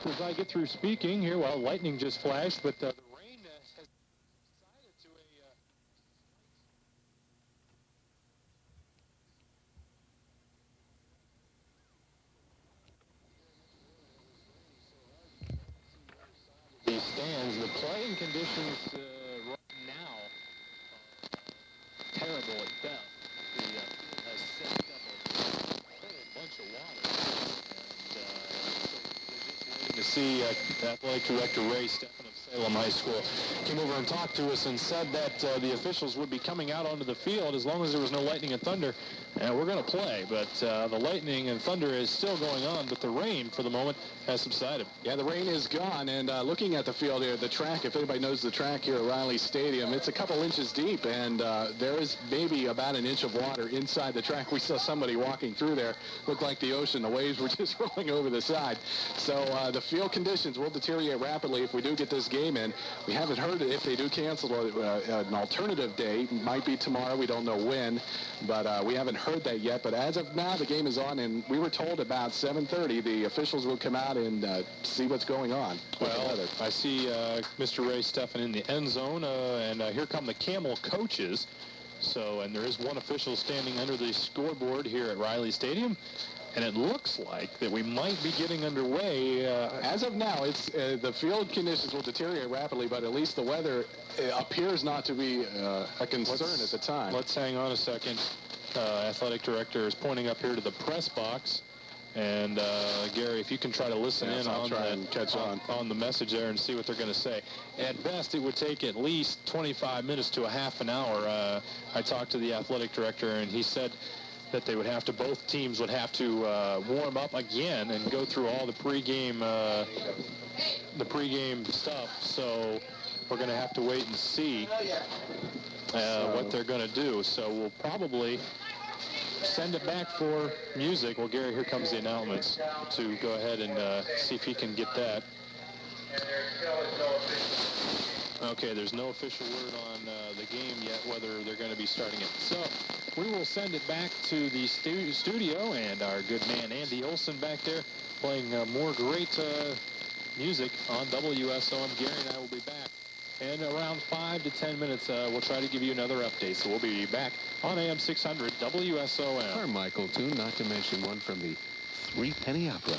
as I get through speaking here. Well, lightning just flashed, but the rain has subsided to a... These stands, the playing conditions right now are terrible at best. The field has soaked up a whole bunch of water, and so we're just waiting to see Athletic Director Ray Steffen of Salem High School came over and talked to us and said that the officials would be coming out onto the field as long as there was no lightning and thunder. And we're going to play, but the lightning and thunder is still going on, but the rain for the moment has subsided. Yeah, the rain is gone, and looking at the field here, the track, if anybody knows the track here at Riley Stadium, it's a couple inches deep, and there is maybe about an inch of water inside the track. We saw somebody walking through there, looked like the ocean. The waves were just rolling over the side. So the field conditions will deteriorate rapidly if we do get this game in. We haven't heard if they do cancel an alternative day. Might be tomorrow. We don't know when, but we haven't heard that yet. But as of now, the game is on, and we were told about 7:30 the officials will come out and see what's going on. Well, I see Mr. Ray Steffen in the end zone, and here come the Campbell coaches. So, and there is one official standing under the scoreboard here at Riley Stadium. And it looks like that we might be getting underway. As of now, it's the field conditions will deteriorate rapidly, but at least the weather appears not to be a concern at the time. Let's hang on a second. Athletic director is pointing up here to the press box. And Gary, if you can try to listen in on the message there and see what they're going to say. At best, it would take at least 25 minutes to a half an hour. I talked to the athletic director, and he said that they would have to, both teams would have to warm up again and go through all the pregame stuff. So we're going to have to wait and see what they're going to do. So we'll probably send it back for music. Well, Gary, here comes the announcements to go ahead and see if he can get that. Okay, there's no official word on the game yet, whether they're going to be starting it. So we will send it back to the studio, and our good man Andy Olson back there playing more great music on WSOM. Gary and I will be back in around 5 to 10 minutes. We'll try to give you another update. So we'll be back on AM 600 WSOM. Carmichael tune, not to mention one from the Three Penny Opera.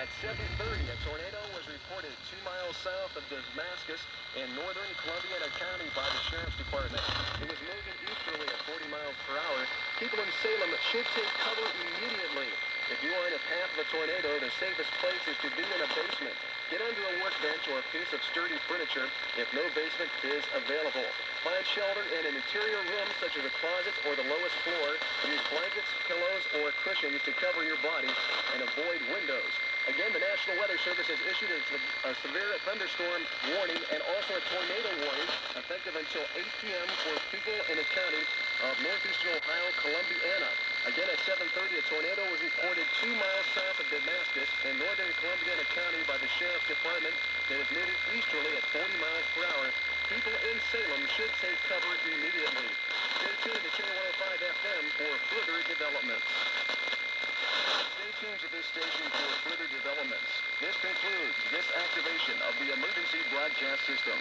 At 7:30, a tornado was reported 2 miles south of Damascus in northern Columbiana County by the Sheriff's Department. It was moving easterly at 40 miles per hour. People in Salem should take cover immediately. If you are in a path of a tornado, the safest place is to be in a basement. Get under a workbench or a piece of sturdy furniture if no basement is available. Find shelter in an interior room such as a closet or the lowest floor. Use blankets, pillows, or cushions to cover your body and avoid windows. Again, the National Weather Service has issued a severe thunderstorm warning and also a tornado warning effective until 8 p.m. for people in the county of northeastern Ohio, Columbiana. Again, at 7:30, a tornado was reported 2 miles south of Damascus in northern Columbiana County by the Sheriff's Department that is moving easterly at 40 miles per hour. People in Salem should take cover immediately. Stay tuned to Channel 105 FM for further developments. Stay tuned to this station for further developments. This concludes this activation of the emergency broadcast system.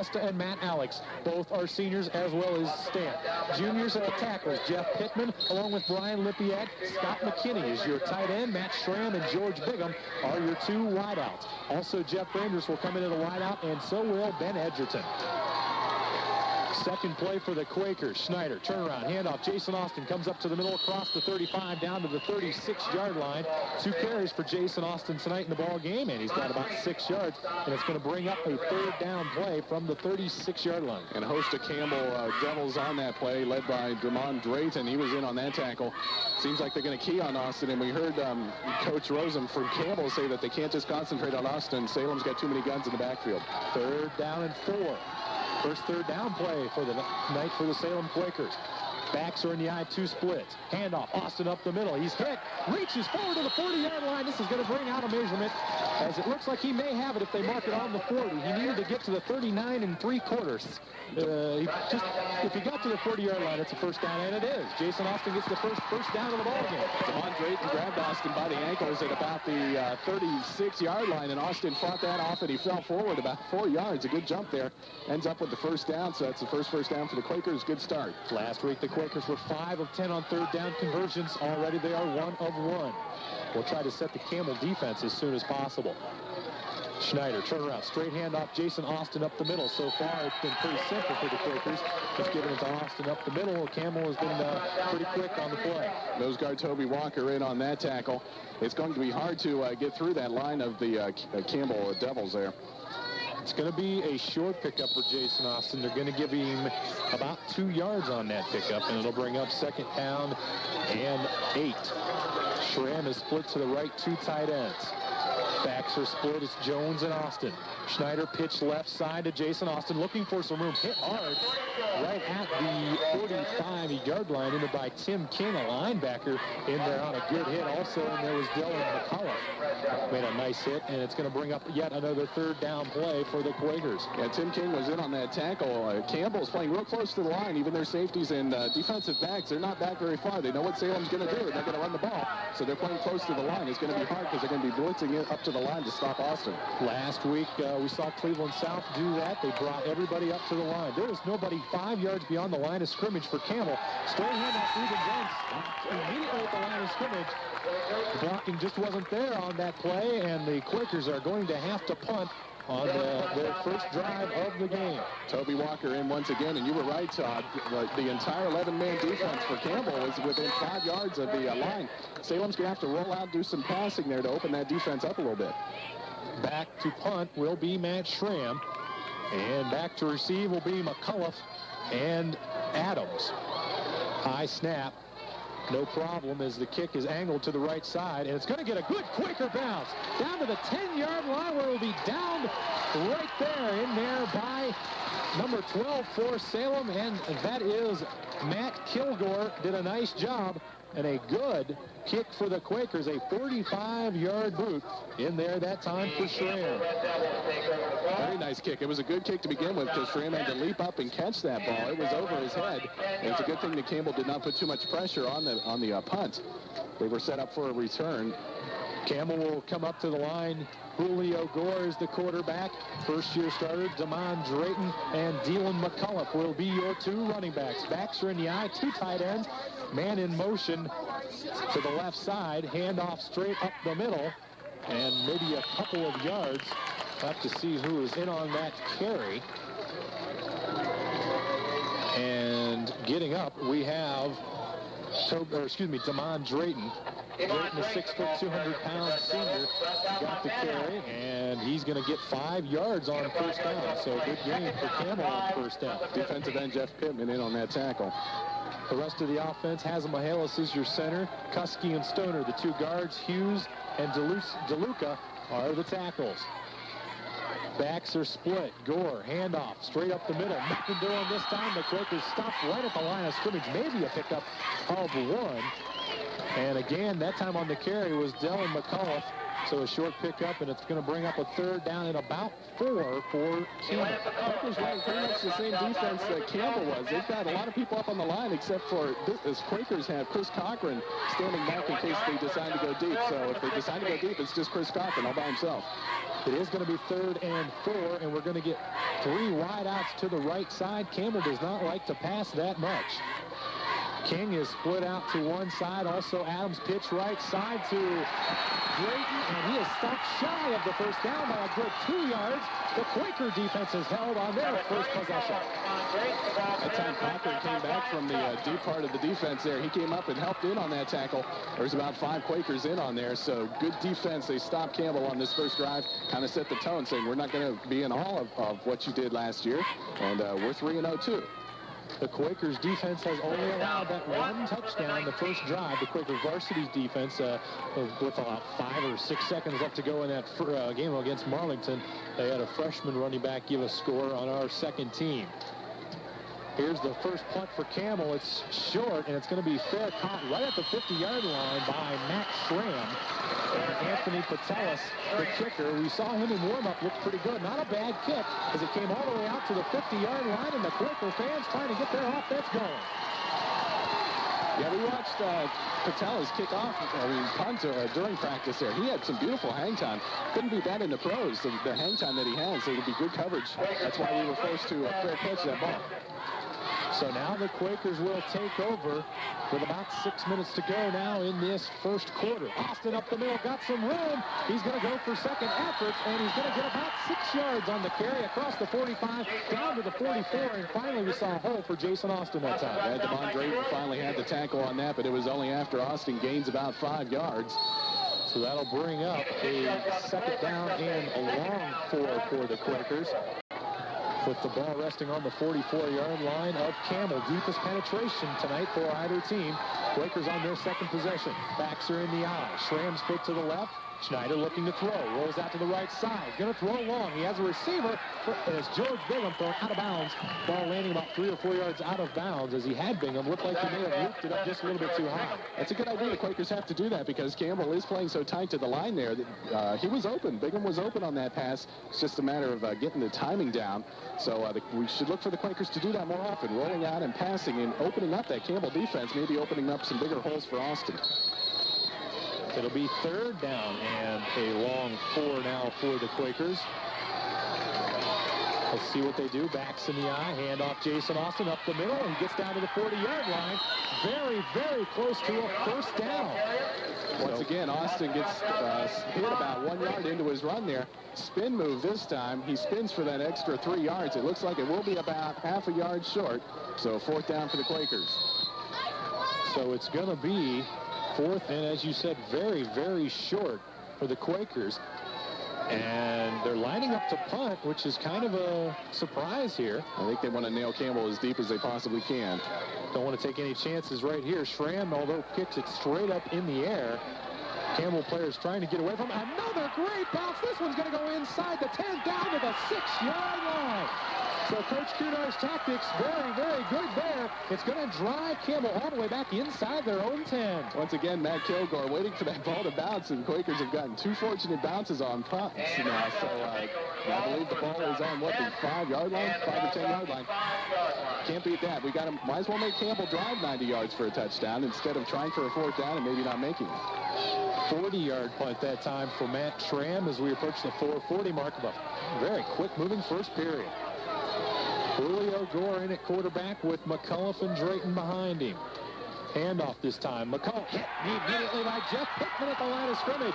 Augusta and Matt Alex, both are seniors as well as Stan. Juniors at the tackles, Jeff Pittman, along with Brian Lipiak. Scott McKinney is your tight end. Matt Schramm and George Bigham are your two wideouts. Also, Jeff Branders will come in at a wideout, and so will Ben Edgerton. Second play for the Quakers. Schneider, turnaround, handoff. Jason Austin comes up to the middle, across the 35, down to the 36-yard line. 2 carries for Jason Austin tonight in the ball game, and he's got about 6 yards, and it's going to bring up a third down play from the 36-yard line. And a host of Campbell Devils on that play, led by Drummond Drayton. He was in on that tackle. Seems like they're going to key on Austin, and we heard Coach Rosen from Campbell say that they can't just concentrate on Austin. Salem's got too many guns in the backfield. Third down and 4. First third down play for the night for the Salem Quakers. Backs are in the I-2 split. Handoff, Austin up the middle. He's hit, reaches forward to the 40-yard line. This is going to bring out a measurement, as it looks like he may have it if they mark it on the 40. He needed to get to the 39 3/4. If he got to the 40-yard line, it's a first down, and it is. Jason Austin gets the first down of the ball game. Drummond Drayton grabbed Austin by the ankles at about the 36-yard line, and Austin fought that off, and he fell forward about 4 yards. A good jump there. Ends up with the first down, so that's the first down for the Quakers. Good start. Last week, the Quakers were 5 of 10 on third down conversions. Already they are 1 of 1. We'll try to set the Campbell defense as soon as possible. Schneider, turnaround, straight handoff, Jason Austin up the middle. So far, it's been pretty simple for the Quakers. Just giving it to Austin up the middle. Campbell has been pretty quick on the play. Nose guard Toby Walker in on that tackle. It's going to be hard to get through that line of the Campbell Devils there. It's going to be a short pickup for Jason Austin. They're going to give him about 2 yards on that pickup, and it'll bring up second down and 8. Schramm is split to the right, 2 tight ends. Backs are split. It's Jones and Austin. Schneider pitch left side to Jason Austin, looking for some room. Hit hard right at the 45-yard line, into by Tim King, a linebacker, in there on a good hit. Also, and there was Dylan McCullough. Made a nice hit, and it's going to bring up yet another third down play for the Quakers. Yeah, Tim King was in on that tackle. Campbell's playing real close to the line. Even their safeties and defensive backs, they're not back very far. They know what Salem's going to do, and they're going to run the ball. So they're playing close to the line. It's going to be hard because they're going to be blitzing it up to the line to stop Austin. Last week, we saw Cleveland South do that. They brought everybody up to the line. There was nobody 5 yards beyond the line of scrimmage for Campbell. Straight handoff through the Jones immediately at the line of scrimmage. The blocking just wasn't there on that play, and the Quakers are going to have to punt on their first drive of the game. Toby Walker in once again, and you were right, Todd. The entire 11-man defense for Campbell was within 5 yards of the line. Salem's going to have to roll out, do some passing there to open that defense up a little bit. Back to punt will be Matt Schramm. And back to receive will be McCullough and Adams. High snap. No problem as the kick is angled to the right side. And it's going to get a good Quaker bounce. Down to the 10-yard line where it will be downed right there. In there by number 12 for Salem. And that is Matt Kilgore. Did a nice job. And a good kick for the Quakers, a 45-yard boot in there that time for Schramm. Very nice kick. It was a good kick to begin with because Schramm had to leap up and catch that ball. It was over his head. And it's a good thing that Campbell did not put too much pressure on the punt. They were set up for a return. Campbell will come up to the line. Julio Gore is the quarterback. First-year starter, Damon Drayton and Dylan McCullough will be your 2 running backs. Backs are in the eye, 2 tight ends. Man in motion to the left side. Handoff straight up the middle. And maybe a couple of yards. We'll have to see who is in on that carry. And getting up, we have Damon Drayton. Drayton, a 6', 200-pound senior, got the carry, and he's going to get 5 yards on first down. So good game for Campbell on first down. Defensive end Jeff Pittman in on that tackle. The rest of the offense, Hazamahalis is your center. Kuski and Stoner, the 2 guards. Hughes and DeLuca are the tackles. Backs are split. Gore, handoff, straight up the middle. Nothing doing this time. The Quakers stopped right at the line of scrimmage. Maybe a pickup of 1. And again, that time on the carry was Dylan McCullough. So a short pickup, and it's going to bring up a 3rd down and about 4 for Campbell. Quakers running pretty much the same defense that Campbell was. They've got a lot of people up on the line except for this Quakers have Chris Cochran standing back in case they decide to go deep. So if they decide to go deep, it's just Chris Cochran all by himself. It is going to be 3rd and 4, and we're going to get 3 wideouts to the right side. Campbell does not like to pass that much. King is split out to one side. Also, Adams pitch right side to Drayton, and he is stopped shy of the first down by a good 2 yards. The Quaker defense is held on their first possession. That time Cochran came back from the deep part of the defense there. He came up and helped in on that tackle. There's about 5 Quakers in on there, so good defense. They stopped Campbell on this first drive, kind of set the tone, saying we're not going to be in all of what you did last year, and we're 3-0 too. The Quakers defense has only allowed that 1 touchdown the first drive. The Quaker varsity's defense, with about 5 or 6 seconds left to go in that game against Marlington, they had a freshman running back give a score on our second team. Here's the first punt for Campbell. It's short, and it's going to be fair caught right at the 50-yard line by Matt Schramm. And Anthony Patelis, the kicker, we saw him in warm-up, looked pretty good. Not a bad kick as it came all the way out to the 50-yard line, and the Quaker fans trying to get their offense going. Yeah, we watched Patelis kick off, punt during practice there. He had some beautiful hang time. Couldn't be that in the pros, the hang time that he has. It would be good coverage. That's why we were forced to fair catch that ball. So now the Quakers will take over with about 6 minutes to go now in this first quarter. Austin up the middle, got some room. He's going to go for second efforts, and he's going to get about 6 yards on the carry across the 45, down to the 44, and finally we saw a hole for Jason Austin that time. Yeah, Damon Drayton finally had the tackle on that, but it was only after Austin gains about 5 yards. So that'll bring up a second down and a long 4 for the Quakers. With the ball resting on the 44-yard line of Campbell. Deepest penetration tonight for either team. Quakers on their second possession. Backs are in the eye. Schramm's foot to the left. Schneider looking to throw. Rolls out to the right side. Going to throw long. He has a receiver. As George Bingham thrown out of bounds. Ball landing about 3 or 4 yards out of bounds. As he had Bingham, looked like he may have looped it up just a little bit too high. That's a good idea. The Quakers have to do that because Campbell is playing so tight to the line there that he was open. Bingham was open on that pass. It's just a matter of getting the timing down. So we should look for the Quakers to do that more often. Rolling out and passing and opening up that Campbell defense. Maybe opening up some bigger holes for Austin. It'll be third down and a long 4 now for the Quakers. Let's see what they do. Backs in the eye. Hand off Jason Austin up the middle. He gets down to the 40-yard line. Very, very close to a first down. Once again, Austin gets hit about 1 yard into his run there. Spin move this time. He spins for that extra 3 yards. It looks like it will be about half a yard short. So 4th down for the Quakers. So it's going to be 4th and, as you said, very, very short for the Quakers. And they're lining up to punt, which is kind of a surprise here. I think they want to nail Campbell as deep as they possibly can. Don't want to take any chances right here. Schramm, although kicks it straight up in the air. Campbell players trying to get away from him. Another great bounce. This one's going to go inside the 10, down to the 6-yard line. So Coach Kudar's tactics, very, very good there. It's going to drive Campbell all the way back inside their own 10. Once again, Matt Kilgore waiting for that ball to bounce, and Quakers have gotten 2 fortunate bounces on punts now. So I believe the ball is on, what, the 5-yard line? 5 or 10-yard line. Can't beat that. We got him. Might as well make Campbell drive 90 yards for a touchdown instead of trying for a 4th down and maybe not making it. 40-yard punt that time for Matt Schramm as we approach the 4:40 mark of a very quick-moving first period. Julio Gore in at quarterback with McCullough and Drayton behind him. Handoff this time. McCullough hit immediately by Jeff Pittman at the line of scrimmage.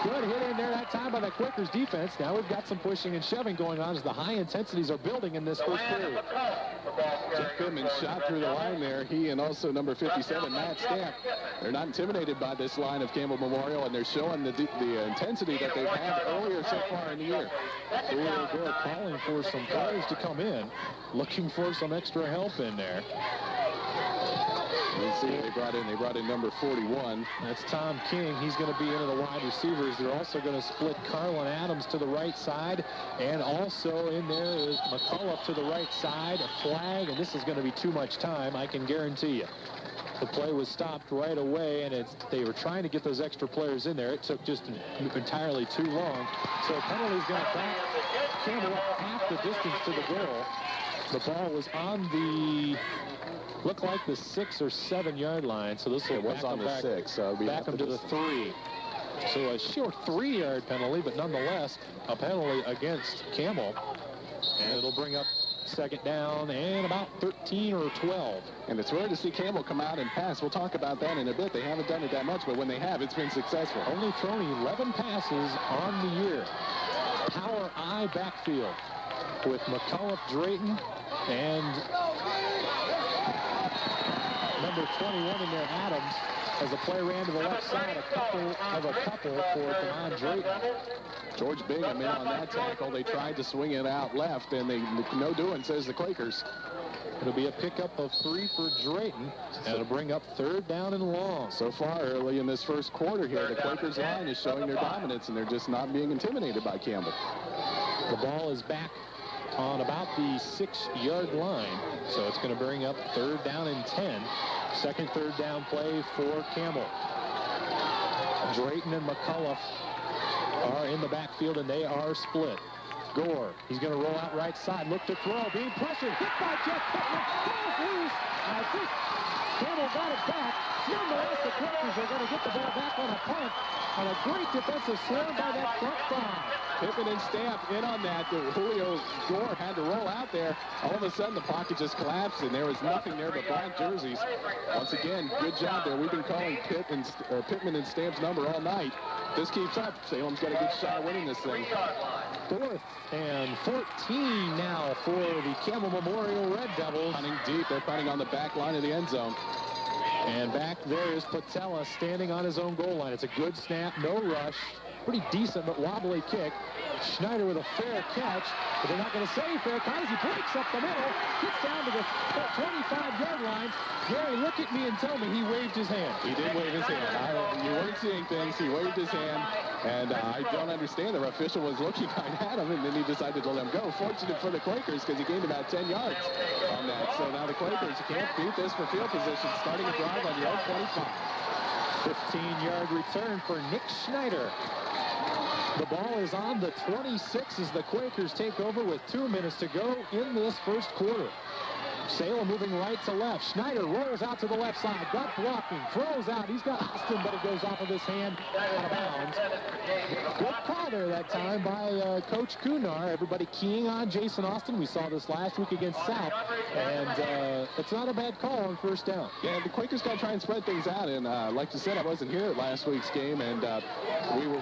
Good hit in there that time by the Quakers defense. Now we've got some pushing and shoving going on as the high intensities are building in this first period. Jeff Pittman shot through the line there. He and also number 57, Matt Stamp. They're not intimidated by this line of Campbell Memorial, and they're showing the intensity that they've had earlier so far in the year. Julio Gore calling for some players to come in, looking for some extra help in there. You see they brought in number 41. That's Tom King. He's going to be into the wide receivers. They're also going to split Carlin Adams to the right side. And also in there is McCullough to the right side. A flag, and this is going to be too much time, I can guarantee you. The play was stopped right away, and they were trying to get those extra players in there. It took just entirely too long. So penalty's going to back Campbell up half the distance to the goal. The ball was on the... looked like the 6 or 7 yard line, so this will back on the 6, so it'll be back them to the 3. So a short 3-yard penalty, but nonetheless a penalty against Campbell, and it'll bring up 2nd down and about 13 or 12. And it's rare to see Campbell come out and pass. We'll talk about that in a bit. They haven't done it that much, but when they have, it's been successful. Only thrown 11 passes on the year. Power I backfield with McCullough, Drayton, and number 21 in there, Adams, as the play ran to the left side, a couple for Devon Drayton. George Bingham in on that tackle. They tried to swing it out left, and no doing, says the Quakers. It'll be a pickup of 3 for Drayton, and it'll bring up 3rd down and long. So far, early in this first quarter here, the Quakers line is showing their dominance, and they're just not being intimidated by Campbell. The ball is back on about the 6-yard line, so it's going to bring up 3rd down and 10. Second 3rd down play for Campbell. Drayton and McCullough are in the backfield, and they are split. Gore, he's going to roll out right side, look to throw, being pressured, hit by Jeff Pittman, falls loose. I think Campbell got it back. Nonetheless, the Quakers are going to get the ball back on a punt, on a great defensive slam by that front 5. Pittman and Stamp in on that. Julio Gore had to roll out there. All of a sudden, the pocket just collapsed, and there was nothing there but black jerseys. Once again, good job there. We've been calling Pittman and Stamp's number all night. This keeps up. Salem's got a good shot of winning this thing. 4th and 14 now for the Campbell Memorial Red Devils. Punting deep. They're punting on the back line of the end zone. And back there is Patella standing on his own goal line. It's a good snap, no rush. Pretty decent but wobbly kick. Schneider with a fair catch, but they're not going to say fair catch. He breaks up the middle, gets down to the 25-yard line. Gary, look at me and tell me he waved his hand. He did wave his hand. You weren't seeing things. He waved his hand, and I don't understand. The official was looking right at him, and then he decided to let him go. Fortunate for the Quakers because he gained about 10 yards on that. So now the Quakers can't beat this for field position, starting a drive on the old 25. 15-yard return for Nick Schneider. The ball is on the 26 as the Quakers take over with 2 minutes to go in this first quarter. Salem moving right to left. Schneider rolls out to the left side. Gut blocking. Throws out. He's got Austin, but it goes off of his hand out of bounds. Good call there that time by Coach Kunar. Everybody keying on Jason Austin. We saw this last week against South. And it's not a bad call on first down. Yeah, the Quakers got to try and spread things out. And like you said, I wasn't here at last week's game. And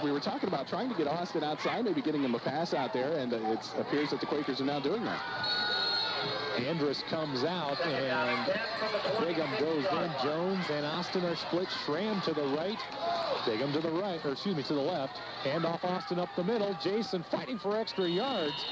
we were talking about trying to get Austin outside, maybe getting him a pass out there. And it appears that the Quakers are now doing that. Andrus comes out, and Bigham goes in. Jones and Austin are split. Schramm to the right. Bigham to the right, or excuse me, to the left. Hand off Austin up the middle. Jason fighting for extra yards.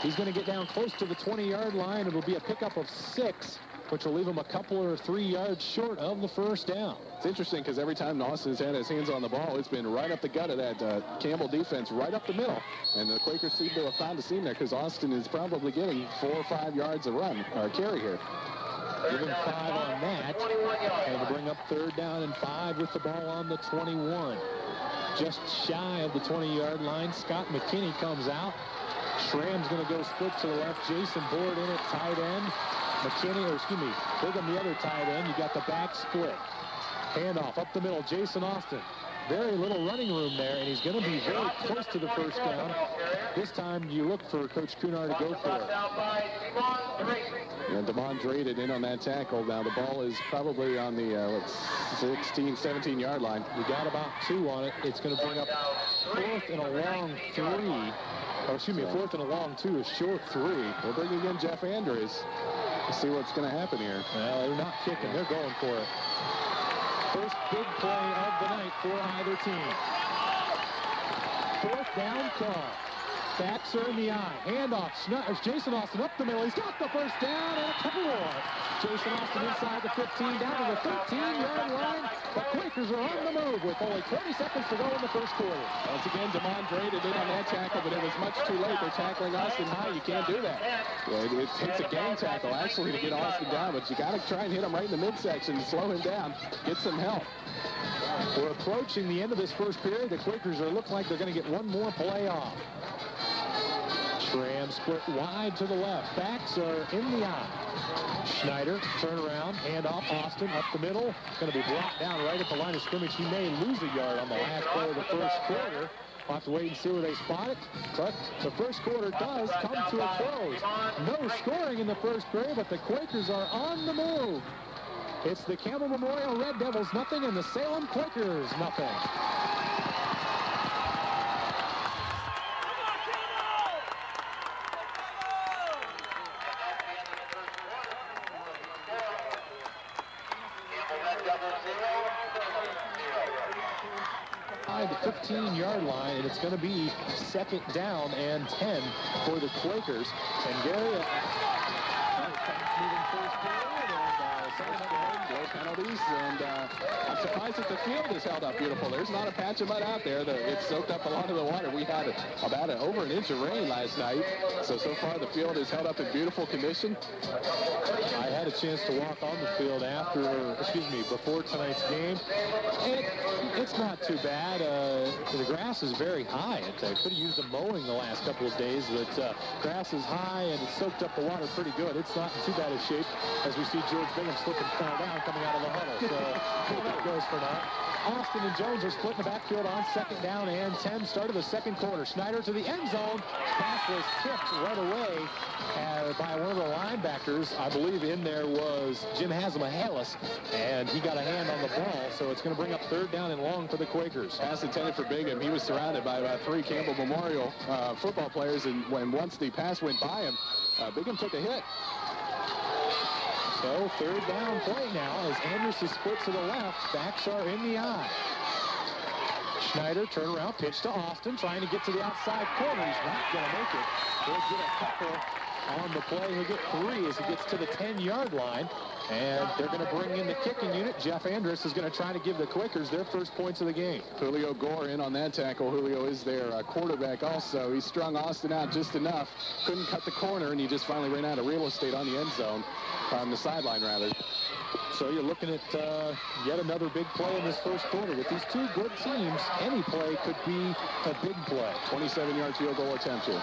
He's going to get down close to the 20-yard line. It'll be a pickup of 6, which will leave him a couple or 3 yards short of the first down. It's interesting because every time Austin's had his hands on the ball, it's been right up the gut of that Campbell defense, right up the middle. And the Quakers seem to have found a seam there because Austin is probably getting 4 or 5 yards a run, or carry here. Give him 5 on that. And to bring up 3rd down and 5 with the ball on the 21. Just shy of the 20-yard line. Scott McKinney comes out. Schramm's going to go split to the left. Jason Board in at tight end. McKinney, or excuse me, Bigham the other tight end. You got the back split. Handoff up the middle. Jason Austin. Very little running room there, and he's going to be very close to the first down. This time you look for Coach Kunar to go for it. And Damon traded in on that tackle. Now the ball is probably on the 16, 17-yard line. We got about 2 on it. It's going to bring up 4th and a long 3. Or excuse me, 4th and a long 2, a short 3. We're bringing in Jeff Andrews. Let's see what's going to happen here. Well, they're not kicking. They're going for it. First big play of the night for either team. 4th down call. Backs are in the eye. Handoff. Jason Austin up the middle. He's got the first down and a couple more. Jason Austin inside the 15, down to the 13-yard line. The Quakers are on the move with only 20 seconds to go in the first quarter. Once again, Damon traded in on that tackle, but it was much too late. They're tackling Austin high. You can't do that. Yeah, it takes a gang tackle, actually, to get Austin down, but you got to try and hit him right in the midsection and slow him down. Get some help. We're approaching the end of this first period. The Quakers look like they're going to get one more play off. Schramm split wide to the left. Backs are in the eye. Schneider, turn around, hand off Austin, up the middle. Going to be blocked down right at the line of scrimmage. He may lose a yard on the last play of the first quarter. We'll have to wait and see where they spot it. But the first quarter does come to a close. No scoring in the first period, but the Quakers are on the move. It's the Campbell Memorial Red Devils nothing and the Salem Quakers nothing. The 15-yard line, and it's going to be 2nd down and 10 for the Quakers. And Gary, moving first period, and no penalties, and I'm surprised that the field is held up beautiful. There's not a patch of mud out there. It's soaked up a lot of the water. We had about over an inch of rain last night, so far the field is held up in beautiful condition. I had a chance to walk on the field before tonight's game. It's not too bad. The grass is very high. It could have used a mowing the last couple of days, but grass is high and it's soaked up the water pretty good. It's not in too bad a shape as we see George Bigham slip and fall down coming out of the huddle. So that goes for now. Austin and Jones are split in the backfield on 2nd down and 10. Start of the second quarter. Schneider to the end zone. Pass was tipped right away by one of the linebackers. I believe in there was Jim Hasemahalis, and he got a hand on the ball, so it's going to bring up 3rd down and long for the Quakers. Pass intended for Bigham. He was surrounded by about 3 Campbell Memorial football players, and once the pass went by him, Bigham took a hit. So 3rd down play now as Andrus is split to the left. Backs are in the eye. Schneider, turn around, pitch to Austin, trying to get to the outside corner. He's not going to make it. He'll get a couple on the play. He'll get 3 as he gets to the 10-yard line. And they're going to bring in the kicking unit. Jeff Andrus is going to try to give the Quakers their first points of the game. Julio Gore in on that tackle. Julio is their quarterback also. He strung Austin out just enough. Couldn't cut the corner, and he just finally ran out of real estate on the end zone. On the sideline, rather. So you're looking at yet another big play in this first quarter. With these two good teams, any play could be a big play. 27-yard field goal attempt here.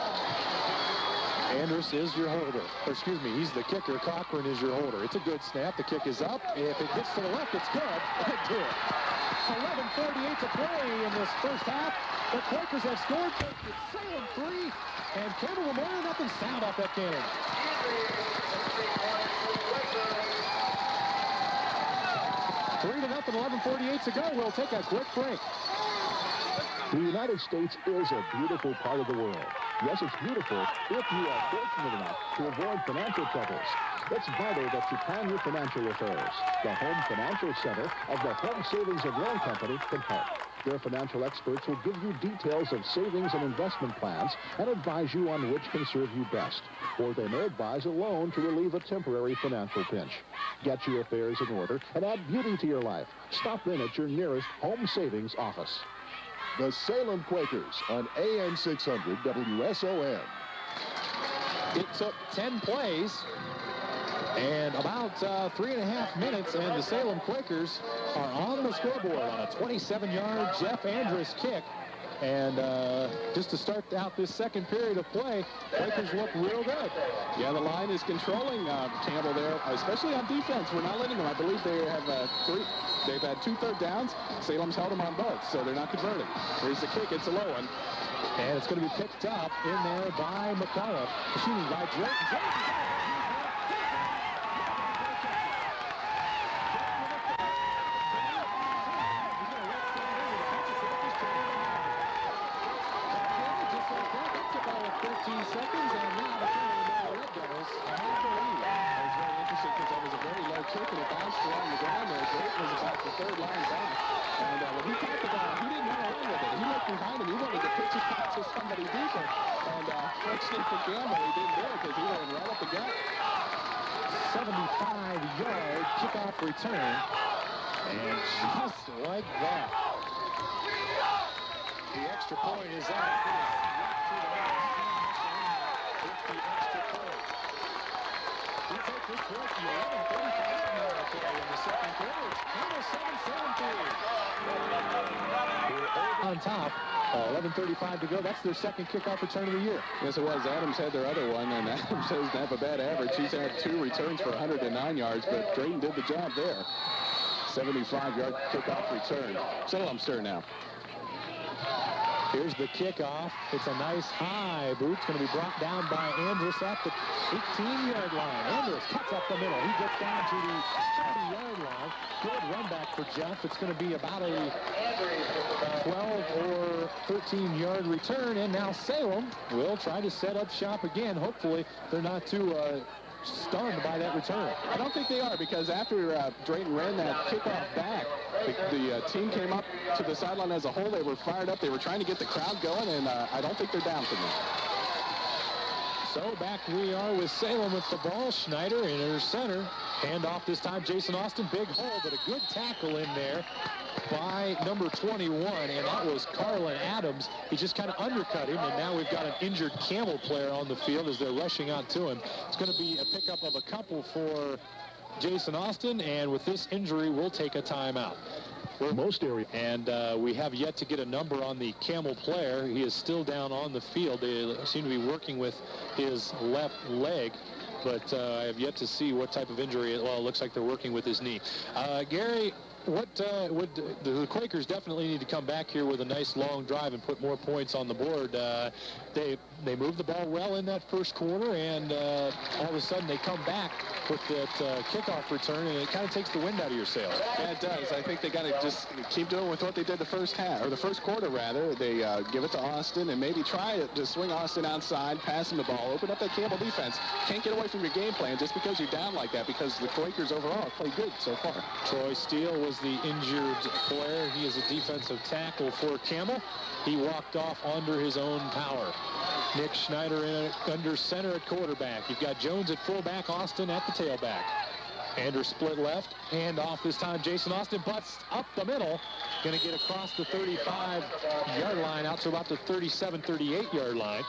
Andrus is your holder. Or excuse me, he's the kicker. Cochran is your holder. It's a good snap. The kick is up. If it gets to the left, it's good. It did. 11:48 to play in this first half. The Quakers have scored. It's Salem 3, and Campbell Memorial nothing sound off that cannon. 3-0, 11:48 to go. We'll take a quick break. The United States is a beautiful part of the world. Yes, it's beautiful if you are fortunate enough to avoid financial troubles. It's vital that you plan your financial affairs. The Home Financial Center of the Home Savings and Loan Company can help. Their financial experts will give you details of savings and investment plans and advise you on which can serve you best. Or they may advise a loan to relieve a temporary financial pinch. Get your affairs in order and add beauty to your life. Stop in at your nearest Home Savings office. The Salem Quakers on AM 600 WSOM. It took 10 plays and about 3.5 minutes, and the Salem Quakers are on the scoreboard on a 27-yard Jeff Andrus kick. And just to start out this second period of play, Quakers look real good. Yeah, the line is controlling Campbell there, especially on defense. We're not letting them. I believe they have they've had 2 third downs. Salem's held them on both, so they're not converting. Here's the kick. It's a low one. And it's going to be picked up in there by McCullough. Excuse me, by Drayton. For Campbell, he didn't do it because he went right up the gut. 75-yard kickoff return. And just like that, the extra point is out. With the extra point. We take this break. 11:35 in the second quarter. Campbell 7-7. On top. 11:35 to go. That's their second kickoff return of the year. Yes, it was. Adams had their other one, and Adams doesn't have a bad average. He's had 2 returns for 109 yards, but Drayton did the job there. 75-yard kickoff return. Salem's turn now. Here's the kickoff. It's a nice high boot. It's going to be brought down by Andrus at the 18-yard line. Andrus cuts up the middle. He gets down to the 30-yard line. Good run back for Jeff. It's going to be about a 12 or 13-yard return. And now Salem will try to set up shop again. Hopefully they're not too stunned by that return. I don't think they are, because after Drayton ran that kickoff back, the team came up to the sideline as a whole. They were fired up. They were trying to get the crowd going, and I don't think they're down for this. So back we are with Salem with the ball. Schneider in her center. Hand off this time. Jason Austin, big hole, but a good tackle in there by number 21, and that was Carlin Adams. He just kind of undercut him, and now we've got an injured Campbell player on the field as they're rushing out to him. It's going to be a pickup of a couple for Jason Austin, and with this injury, we'll take a timeout. Most area. And we have yet to get a number on the Campbell player. He is still down on the field. They seem to be working with his left leg, but I have yet to see what type of injury. Well, it looks like they're working with his knee. Gary, what would the Quakers definitely need to come back here with a nice long drive and put more points on the board. They moved the ball well in that first quarter, and all of a sudden they come back with that kickoff return, and it kind of takes the wind out of your sails. Yeah, it does. I think they got to just keep doing with what they did the first half, or the first quarter rather. They give it to Austin and maybe try to swing Austin outside, pass him the ball, open up that Campbell defense. Can't get away from your game plan just because you're down like that, because the Quakers overall have played good so far. Troy Steele was the injured player. He is a defensive tackle for Campbell. He walked off under his own power. Nick Schneider under center at quarterback. You've got Jones at fullback, Austin at the tailback. Andrews split left, hand off this time. Jason Austin butts up the middle. Going to get across the 35-yard line out to about the 37, 38-yard line.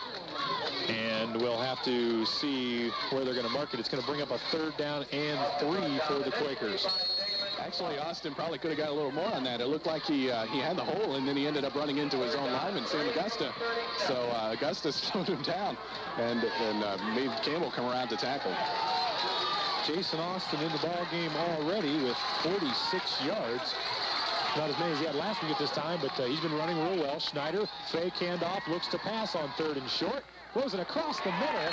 And we'll have to see where they're going to mark it. It's going to bring up a 3rd down and 3 for the Quakers. Actually, Austin probably could have got a little more on that. It looked like he had the hole, and then he ended up running into his own lineman, Sam Augusta. So Augusta slowed him down and made Campbell come around to tackle. Jason Austin in the ball game already with 46 yards. Not as many as he had last week at this time, but he's been running real well. Schneider, fake handoff, looks to pass on 3rd and short. Throws it across the middle.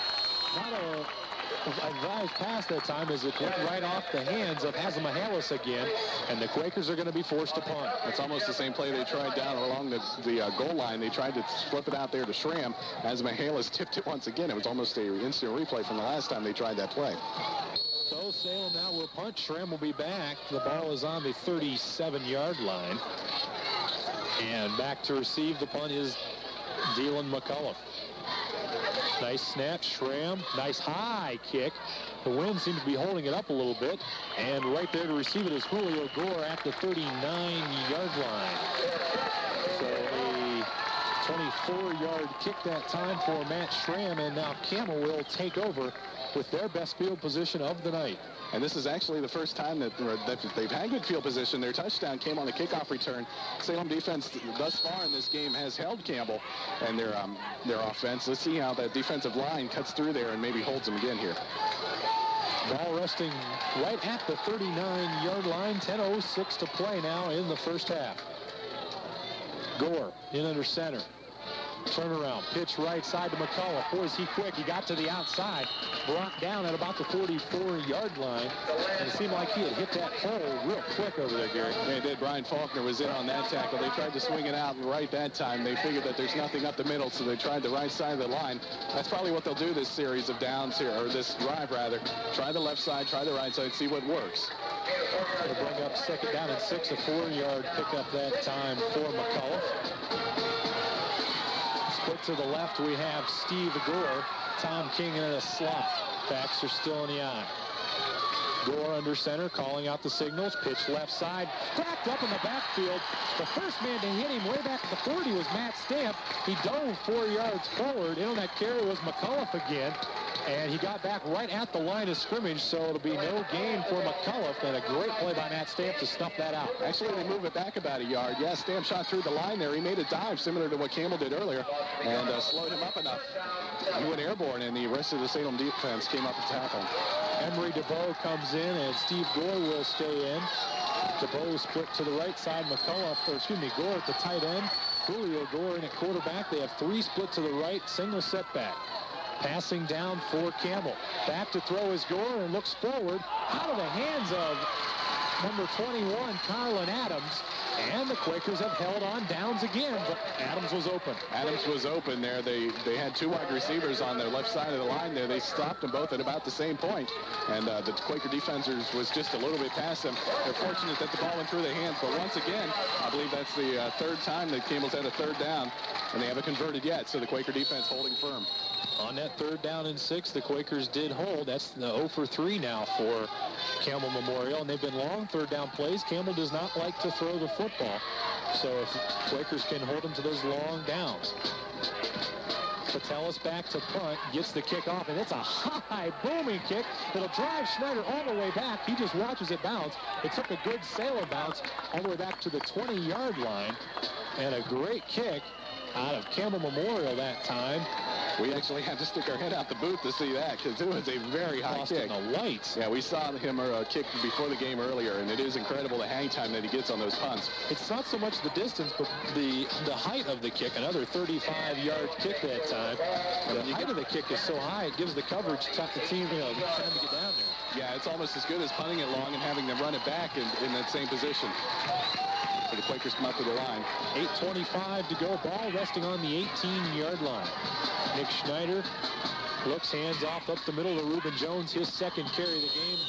Not a advised pass that time as it went right off the hands of Hazamahalis again, and the Quakers are going to be forced to punt. That's almost the same play they tried down along the goal line. They tried to flip it out there to Schramm. Hazamahalis tipped it once again. It was almost an instant replay from the last time they tried that play. So Salem now will punt. Schramm will be back. The ball is on the 37-yard line. And back to receive the punt is Dylan McCullough. Nice snap, Schramm. Nice high kick. The wind seems to be holding it up a little bit. And right there to receive it is Julio Gore at the 39-yard line. So a 24-yard kick that time for Matt Schramm. And now Campbell will take over with their best field position of the night. And this is actually the first time that they've had good field position. Their touchdown came on the kickoff return. Salem defense thus far in this game has held Campbell and their offense. Let's see how that defensive line cuts through there and maybe holds them again here. Ball resting right at the 39-yard line. 10:06 to play now in the first half. Gore in under center. Turnaround, pitch right side to McCullough. Boy, is he quick. He got to the outside, brought down at about the 44-yard line. And it seemed like he had hit that hole real quick over there, Gary. They did. Brian Faulkner was in on that tackle. They tried to swing it out right that time. They figured that there's nothing up the middle, so they tried the right side of the line. That's probably what they'll do this series of downs here, or this drive rather. Try the left side, try the right side, see what works. They'll bring up 2nd down and 6, a 4-yard pickup that time for McCullough. Split to the left, we have Steve Gore, Tom King in a slot. Backs are still in the eye. Gore under center, calling out the signals. Pitch left side, cracked up in the backfield. The first man to hit him way back at the 40 was Matt Stamp. He dove 4 yards forward. In on that carry was McCullough again. And he got back right at the line of scrimmage, so it'll be no gain for McCullough. And a great play by Matt Stamp to snuff that out. Actually, they move it back about a yard. Yeah, Stamp shot through the line there. He made a dive similar to what Campbell did earlier and slowed him up enough. He went airborne, and the rest of the Salem defense came up to tackle. Emery DeBow comes in, and Steve Gore will stay in. DeBow split to the right side. Gore at the tight end. Julio Gore in at quarterback. They have 3 split to the right, single setback. Passing down for Campbell. Back to throw is Gore and looks forward. Out of the hands of number 21, Carlin Adams. And the Quakers have held on downs again, but Adams was open. Adams was open there. They had 2 wide receivers on their left side of the line there. They stopped them both at about the same point. And the Quaker defenders was just a little bit past them. They're fortunate that the ball went through their hands. But once again, I believe that's the 3rd time that Campbell's had a 3rd down. And they haven't converted yet, so the Quaker defense holding firm. On that 3rd down and 6, the Quakers did hold. That's the 0 for 3 now for Campbell Memorial, and they've been long 3rd down plays. Campbell does not like to throw the football, so if Quakers can hold them to those long downs. Patelis back to punt, gets the kick off, and it's a high booming kick. It'll drive Schneider all the way back. He just watches it bounce. It took a good Salem bounce all the way back to the 20-yard line, and a great kick out of Campbell Memorial that time. We actually had to stick our head out the booth to see that because it was a very high kick. The lights. Yeah, we saw him kick before the game earlier, and it is incredible the hang time that he gets on those punts. It's not so much the distance, but the height of the kick. Another 35-yard kick that time. And the height of the kick is so high, it gives the coverage the team, time to get down there. Yeah, it's almost as good as punting it long and having them run it back in that same position. So the Quakers come up to the line. 8:25 to go. Ball resting on the 18-yard line. Nick Schneider looks hands off up the middle to Reuben Jones, his 2nd carry of the game,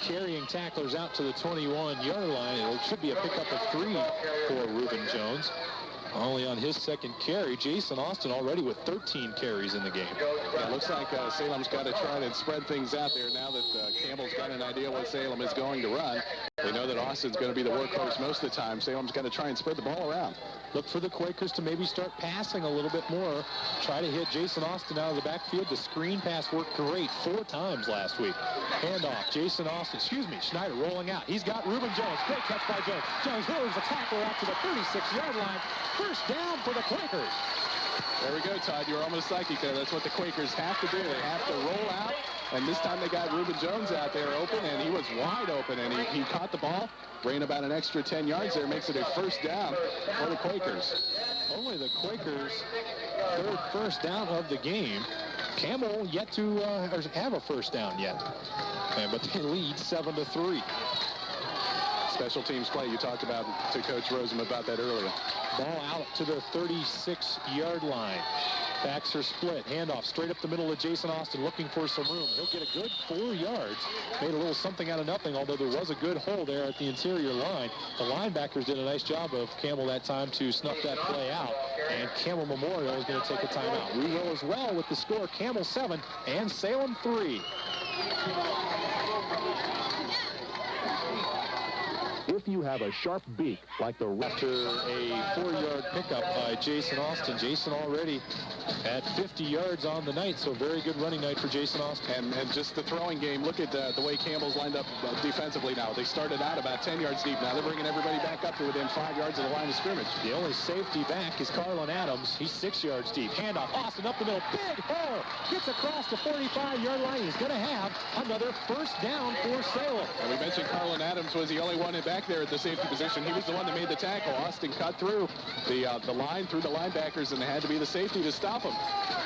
carrying tacklers out to the 21-yard line. It should be a pickup of 3 for Reuben Jones. Only on his 2nd carry. Jason Austin already with 13 carries in the game. Yeah, it looks like Salem's got to try to spread things out there now that Campbell's got an idea what Salem is going to run. They know that Austin's going to be the workhorse most of the time. Salem's got to try and spread the ball around. Look for the Quakers to maybe start passing a little bit more. Try to hit Jason Austin out of the backfield. The screen pass worked great 4 times last week. Handoff, Jason Austin, Schneider rolling out. He's got Reuben Jones. Great catch by Jones. Jones moves the tackle out to the 36-yard line. First down for the Quakers. There we go, Todd. You were almost psychic there. That's what the Quakers have to do. They have to roll out. And this time they got Reuben Jones out there open, and he was wide open, and he caught the ball, ran about an extra 10 yards there, makes it a first down for the Quakers. Only the Quakers' third first down of the game. Campbell yet to have a first down yet, but they lead 7-3. Special teams play. You talked about to Coach Rosen about that earlier. Ball out to the 36-yard line. Backs are split. Handoff straight up the middle of Jason Austin, looking for some room. He'll get a good 4 yards. Made a little something out of nothing, although there was a good hole there at the interior line. The linebackers did a nice job of Campbell that time to snuff that play out. And Campbell Memorial is going to take a timeout. We will as well with the score, Campbell 7 and Salem 3. If you have a sharp beak like the After a 4-yard pickup by Jason Austin. Jason already at 50 yards on the night, so very good running night for Jason Austin. And just the throwing game, look at the way Campbell's lined up defensively now. They started out about 10 yards deep. Now they're bringing everybody back up to within 5 yards of the line of scrimmage. The only safety back is Carlin Adams. He's 6 yards deep. Handoff, Austin up the middle. Big hole. Gets across the 45-yard line. He's going to have another first down for Salem. And we mentioned Carlin Adams was the only one back there at the safety position. He was the one that made the tackle. Austin cut through the line, through the linebackers, and they had to be the safety to stop him.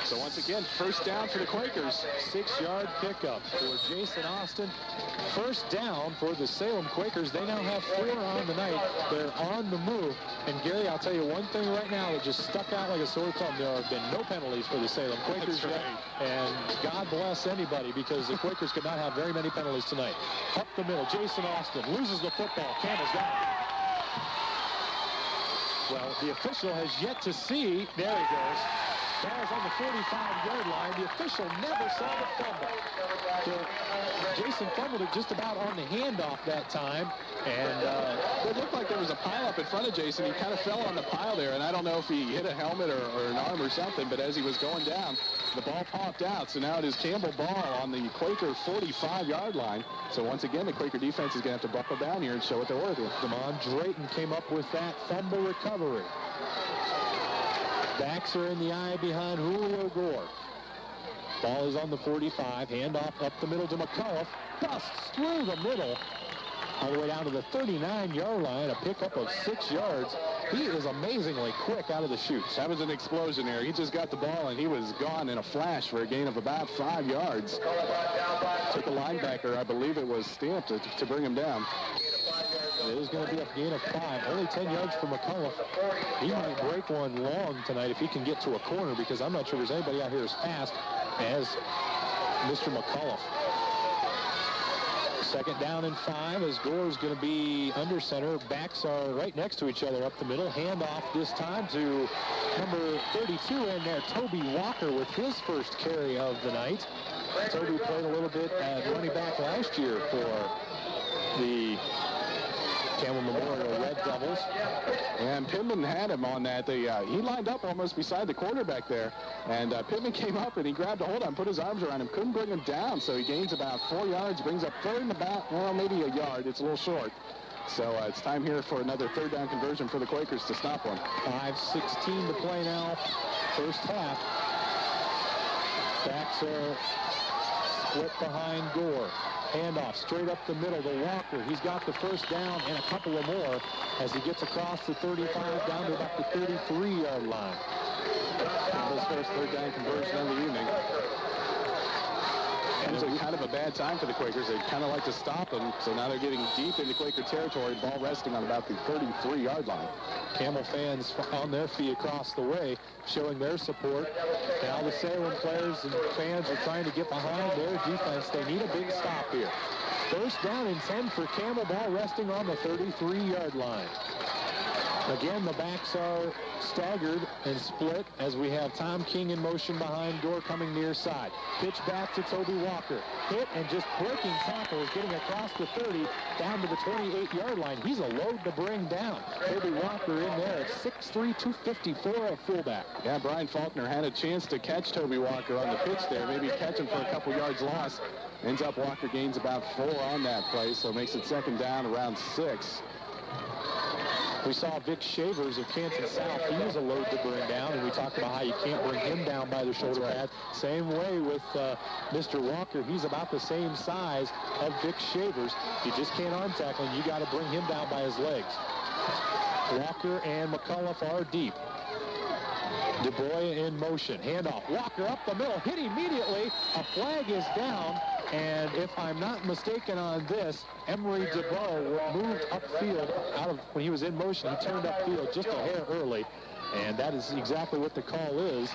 So once again, first down for the Quakers. 6-yard pickup for Jason Austin. First down for the Salem Quakers. They now have 4 on the night. They're on the move. And Gary, I'll tell you one thing right now that just stuck out like a sore thumb. There have been no penalties for the Salem Quakers yet. And God bless anybody, because the Quakers could not have very many penalties tonight. Up the middle, Jason Austin loses the football. Campbell's got it. Well, the official has yet to see. There he goes. Ball's on the 45-yard line. The official never saw the fumble. Jason fumbled it just about on the handoff that time. And it looked like there was a pile up in front of Jason. He kind of fell on the pile there, and I don't know if he hit a helmet or an arm or something, but as he was going down, the ball popped out. So now it is Campbell ball on the Quaker 45-yard line. So once again, the Quaker defense is going to have to buckle down here and show what they're worth with. Damon Drayton came up with that fumble recovery. Backs are in the eye behind Julio Gore. Ball is on the 45. Handoff up the middle to McCullough. Busts through the middle. All the way down to the 39-yard line. A pickup of 6 yards. He is amazingly quick out of the chutes. That was an explosion there. He just got the ball, and he was gone in a flash for a gain of about 5 yards. Took a linebacker, I believe it was Stamp, to bring him down. It is going to be a gain of 5. Only 10 yards for McCullough. He might break one long tonight if he can get to a corner, because I'm not sure there's anybody out here as fast as Mr. McCullough. Second down and 5 as Gore's going to be under center. Backs are right next to each other up the middle. Handoff this time to number 32 in there, Toby Walker, with his first carry of the night. Toby played a little bit at running back last year for the Campbell Memorial Red Devils. And Pittman had him on that. He lined up almost beside the quarterback there. And Pittman came up and he grabbed a hold on him, put his arms around him, couldn't bring him down. So he gains about 4 yards, brings up third and about, well, maybe a yard. It's a little short. So it's time here for another third down conversion for the Quakers to stop one. 5:16 to play now, first half. Backs are split behind Gore. Handoff straight up the middle to Walker. He's got the first down and a couple of more as he gets across the 35 down to about the 33-yard line. His first third down conversion of the evening. And it's kind of a bad time for the Quakers. They kind of like to stop them, so now they're getting deep into Quaker territory, ball resting on about the 33-yard line. Campbell fans on their feet across the way showing their support. Now the Salem players and fans are trying to get behind their defense. They need a big stop here. First down and 10 for Campbell, ball resting on the 33-yard line. Again, the backs are staggered and split as we have Tom King in motion behind Gore coming near side. Pitch back to Toby Walker. Hit and just breaking tackles, getting across the 30 down to the 28-yard line. He's a load to bring down. Toby Walker in there at 6'3", 254, a fullback. Yeah, Brian Faulkner had a chance to catch Toby Walker on the pitch there, maybe catch him for a couple yards loss. Ends up Walker gains about 4 on that play, so makes it second down around 6. We saw Vic Shavers of Kansas South. He was a load to bring down, and we talked about how you can't bring him down by the shoulder pad. Same way with Mr. Walker. He's about the same size of Vic Shavers. You just can't arm tackle him. You got to bring him down by his legs. Walker and McCullough are deep. DuBois in motion. Handoff. Walker up the middle. Hit immediately. A flag is down. And if I'm not mistaken on this, Emery DeBow moved upfield out of when he was in motion. He turned upfield just a hair early. And that is exactly what the call is.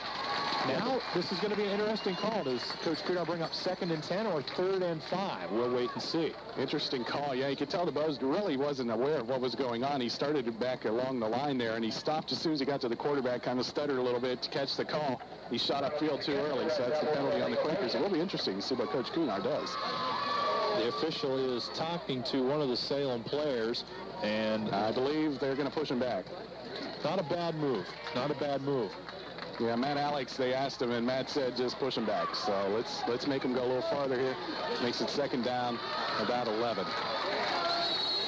Now, this is going to be an interesting call. Does Coach Kunar bring up 2nd and 10 or 3rd and 5? We'll wait and see. Interesting call. Yeah, you could tell DeBose really wasn't aware of what was going on. He started back along the line there, and he stopped as soon as he got to the quarterback, kind of stuttered a little bit to catch the call. He shot upfield too early, so that's the penalty on the Quakers. It will be interesting to see what Coach Kunar does. The official is talking to one of the Salem players, and I believe they're going to push him back. Not a bad move. Not a bad move. Yeah, Matt Alex, they asked him, and Matt said just push him back. So let's make him go a little farther here. Makes it second down, about 11.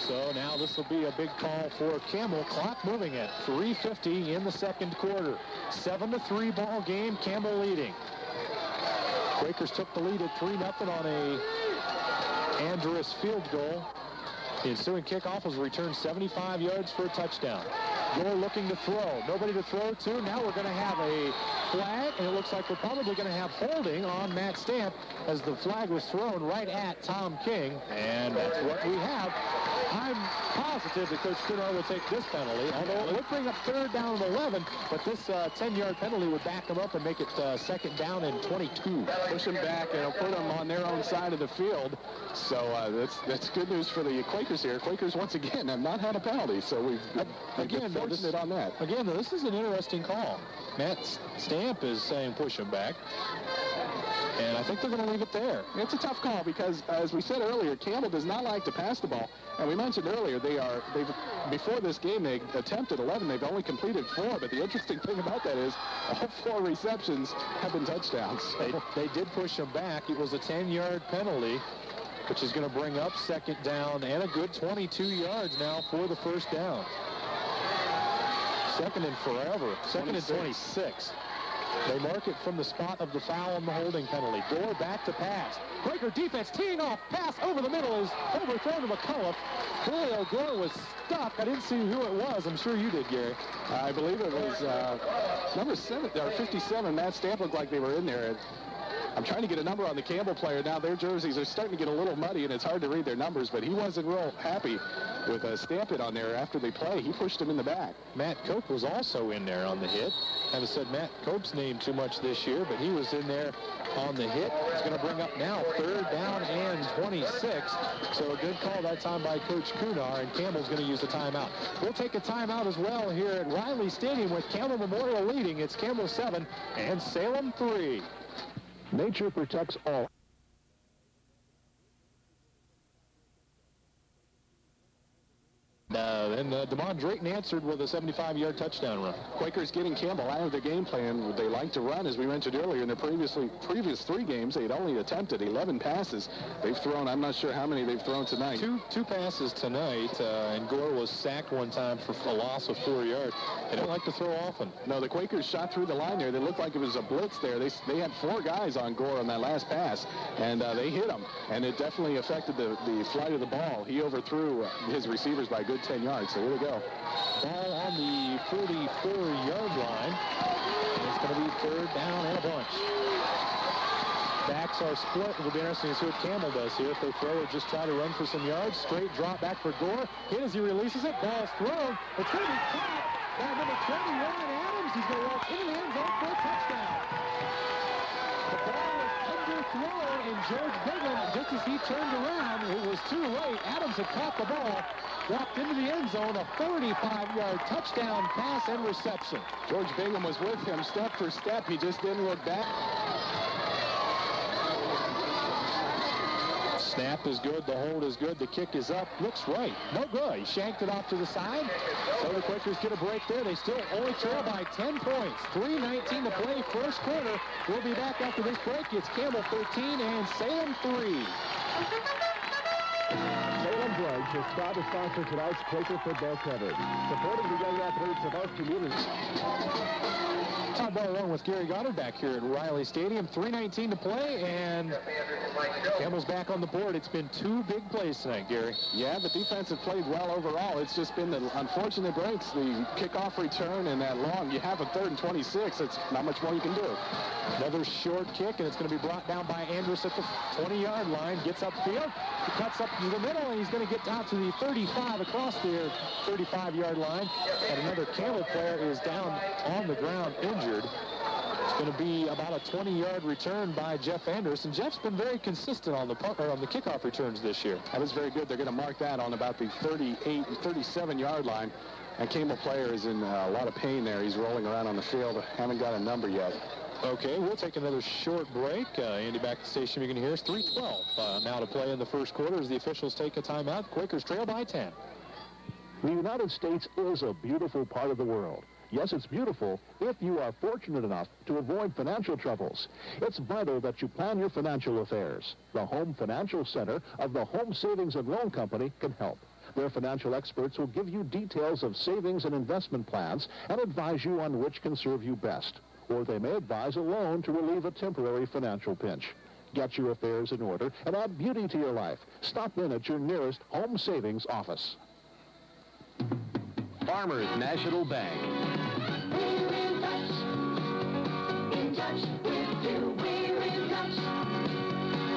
So now this will be a big call for Campbell. Clock moving at 3:50 in the second quarter. 7-3 ball game. Campbell leading. Quakers took the lead at 3-0 on a Andrus field goal. The ensuing kickoff was returned 75 yards for a touchdown. Gore looking to throw. Nobody to throw to. Now we're going to have a flag, and it looks like we're probably going to have holding on Matt Stamp as the flag was thrown right at Tom King, and that's what we have. I'm positive that Coach Kunar will take this penalty, although it would bring up 3rd down and 11, but this 10-yard penalty would back them up and make it second down and 22. Push them back, and it'll put them on their own side of the field. So that's good news for the Quakers here. Quakers, once again, have not had a penalty, so we've been fortunate on that. Again, this is an interesting call. Matt Stamp is saying push him back. And I think they're going to leave it there. It's a tough call because, as we said earlier, Campbell does not like to pass the ball. And we mentioned earlier, before this game, they attempted 11. They've only completed 4. But the interesting thing about that is all 4 receptions have been touchdowns. They did push him back. It was a 10-yard penalty, which is going to bring up second down and a good 22 yards now for the first down. Second and forever. Second and 26. They mark it from the spot of the foul and the holding penalty. Gore back to pass. Quaker defense teeing off. Pass over the middle is overthrown to McCullough. Boy, Gore was stuck. I didn't see who it was. I'm sure you did, Gary. I believe it was number 57. Matt Stamp looked like they were in there. I'm trying to get a number on the Campbell player now. Their jerseys are starting to get a little muddy, and it's hard to read their numbers, but he wasn't real happy with Stamp it on there after they play. He pushed him in the back. Matt Cope was also in there on the hit. I haven't said Matt Cope's name too much this year, but he was in there on the hit. It's going to bring up now 3rd down and 26. So a good call that time by Coach Kunar, and Campbell's going to use a timeout. We'll take a timeout as well here at Riley Stadium with Campbell Memorial leading. It's Campbell 7 and Salem 3. Nature protects all. And DeMond Drayton answered with a 75-yard touchdown run. Quakers getting Campbell out of their game plan. They like to run, as we mentioned earlier. In their previous 3 games, they had only attempted 11 passes. They've thrown, I'm not sure how many they've thrown tonight. Two passes tonight, and Gore was sacked one time for a loss of 4 yards. They don't like to throw often. No, the Quakers shot through the line there. They looked like it was a blitz there. They had 4 guys on Gore on that last pass, and they hit him. And it definitely affected the flight of the ball. He overthrew his receivers by a good 10 yards. So here we go. Ball on the 44-yard line. And it's going to be 3rd down and a bunch. Backs are split. It will be interesting to see what Campbell does here. If they throw or just try to run for some yards. Straight drop back for Gore. Hit as he releases it. Ball's thrown. It's going to be caught by number 21, Adams. He's going to walk into the end zone for a touchdown. The ball is throw, and George Bingham, just as he turned around, it was too late. Adams had caught the ball, walked into the end zone, a 35-yard touchdown pass and reception. George Bingham was with him step for step. He just didn't look back. Snap is good, the hold is good, the kick is up, looks right. No good. He shanked it off to the side. So the Quakers get a break there. They still only trail by 10 points. 3:19 to play, first quarter. We'll be back after this break. It's Campbell 13 and Salem 3. Salem Drugs is proud to sponsor tonight's Quaker football coverage, supporting the young athletes of our community. Top ball along with Gary Goddard back here at Riley Stadium. 3:19 to play, and Campbell's back on the board. It's been two big plays tonight, Gary. Yeah, the defense have played well overall. It's just been the unfortunate breaks, the kickoff return and that long. You have a 3rd and 26. It's not much more you can do. Another short kick, and it's going to be brought down by Andrus at the 20-yard line. Gets upfield, he cuts up to the middle, and he's going to get down to the 35 across the 35-yard line. And another Campbell player is down on the ground injured. It's going to be about a 20-yard return by Jeff Andrus, and Jeff's been very consistent on the kickoff returns this year. That was very good. They're going to mark that on about the 38 and 37-yard line. And Campbell player is in a lot of pain there. He's rolling around on the field. Haven't got a number yet. Okay, we'll take another short break. Andy, back at the station, you can hear us. 3:12 now to play in the first quarter as the officials take a timeout. Quakers trail by 10. The United States is a beautiful part of the world. Yes, it's beautiful if you are fortunate enough to avoid financial troubles. It's vital that you plan your financial affairs. The Home Financial Center of the Home Savings and Loan Company can help. Their financial experts will give you details of savings and investment plans and advise you on which can serve you best. Or they may advise a loan to relieve a temporary financial pinch. Get your affairs in order and add beauty to your life. Stop in at your nearest home savings office. Farmers National Bank. We're in touch with you. We're in touch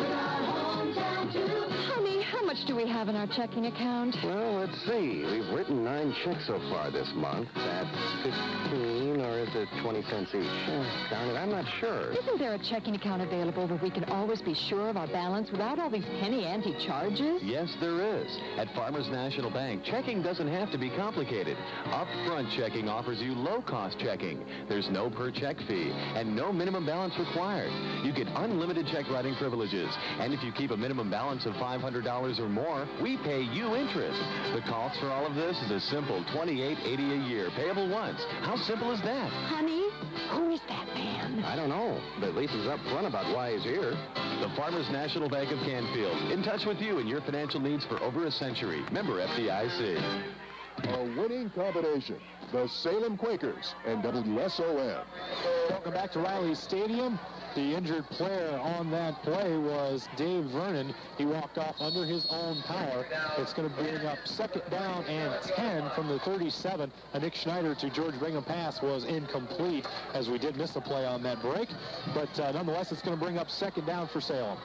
with our hometown too. Honey, how much do we have in our checking account? Well, let's see. We've written 9 checks so far this month. That's 15, or is it 20 cents each? Darn it, I'm not sure. Isn't there a checking account available where we can always be sure of our balance without all these penny ante charges? Yes, there is. At Farmers National Bank, checking doesn't have to be complicated. Upfront checking offers you low-cost checking. There's no per-check fee and no minimum balance required. You get unlimited check writing privileges. And if you keep a minimum balance of $500 or more, we pay you interest. The cost for all of this is a simple $28.80 a year, payable once. How simple is that? Honey, who is that man? I don't know, but at least he's upfront about why he's here. The Farmers National Bank of Canfield, in touch with you and your financial needs for over a century. Member FDIC. A winning combination. The Salem Quakers and WSOM. Welcome back to Riley Stadium. The injured player on that play was Dave Vernon. He walked off under his own power. It's going to bring up 2nd down and 10 from the 37. A Nick Schneider to George Bingham pass was incomplete, as we did miss a play on that break. But nonetheless, it's going to bring up 2nd down for Salem.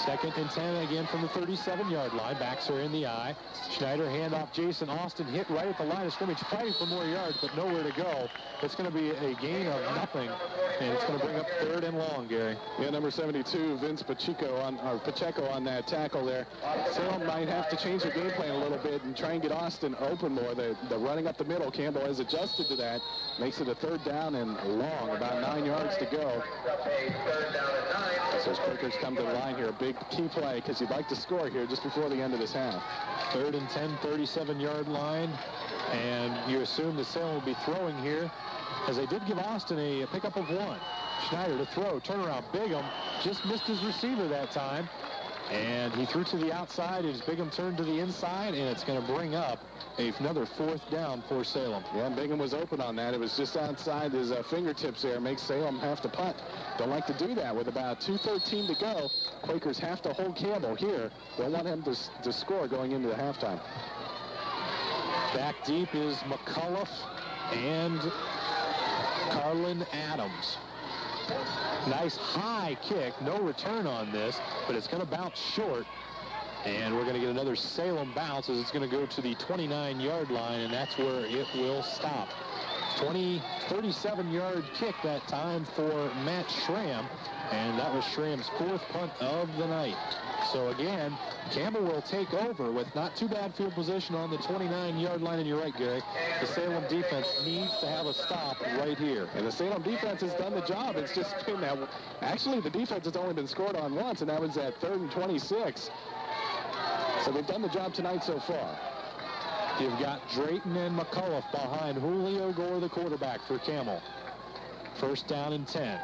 2nd and 10 again from the 37-yard line. Backs are in the eye. Schneider handoff. Jason Austin hit right at the line of scrimmage, fighting for more yards, but nowhere to go. It's going to be a gain of nothing, and it's going to bring up 3rd and long, Gary. Yeah, number 72, Vince Pacheco on that tackle there. Salem might have to change their game plan a little bit and try and get Austin open more. The running up the middle, Campbell has adjusted to that. Makes it a 3rd down and long, about 9 yards to go. So as Quakers come to the line here, a big key play because you'd like to score here just before the end of this half. 3rd and 10, 37-yard line, and you assume the Salem will be throwing here, as they did give Austin a pickup of 1. Schneider to throw, turnaround. Bingham just missed his receiver that time, and he threw to the outside as Bingham turned to the inside, and it's going to bring up another 4th down for Salem. Yeah, Bingham was open on that. It was just outside his fingertips there. Makes Salem have to punt. Don't like to do that with about 2:13 to go. Quakers have to hold Campbell here. Don't want him to score going into the halftime. Back deep is McCullough and Carlin Adams. Nice high kick. No return on this, but it's going to bounce short. And we're going to get another Salem bounce as it's going to go to the 29-yard line, and that's where it will stop. 37-yard kick that time for Matt Schramm, and that was Schramm's 4th punt of the night. So again, Campbell will take over with not too bad field position on the 29-yard line, and you're right, Gary. The Salem defense needs to have a stop right here. And the Salem defense has done the job. It's just been that. Actually, the defense has only been scored on once, and that was at 3rd and 26. So they've done the job tonight so far. You've got Drayton and McCullough behind Julio Gore, the quarterback for Campbell. 1st down and 10.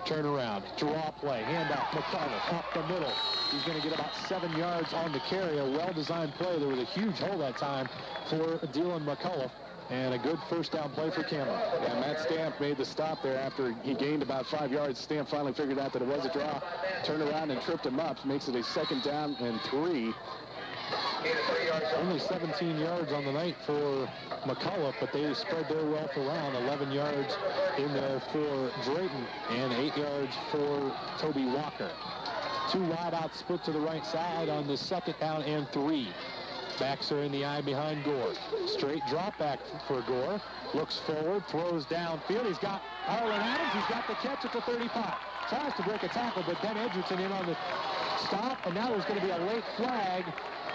Turn around, draw play, handoff, McCullough up the middle. He's going to get about 7 yards on the carry. A well-designed play. There was a huge hole that time for Dylan McCullough, and a good 1st down play for Campbell. Yeah, Matt Stamp made the stop there after he gained about 5 yards. Stamp finally figured out that it was a draw, turned around and tripped him up. Makes it a 2nd down and 3. Only 17 yards on the night for McCullough, but they spread their wealth around. 11 yards in there for Drayton and 8 yards for Toby Walker. 2 wide out split to the right side on the 2nd down and 3. Backs are in the eye behind Gore. Straight drop back for Gore. Looks forward, throws downfield. He's got Harlan Adams. He's got the catch at the 35. Tries to break a tackle, but Ben Edgerton in on the stop, and now there's going to be a late flag.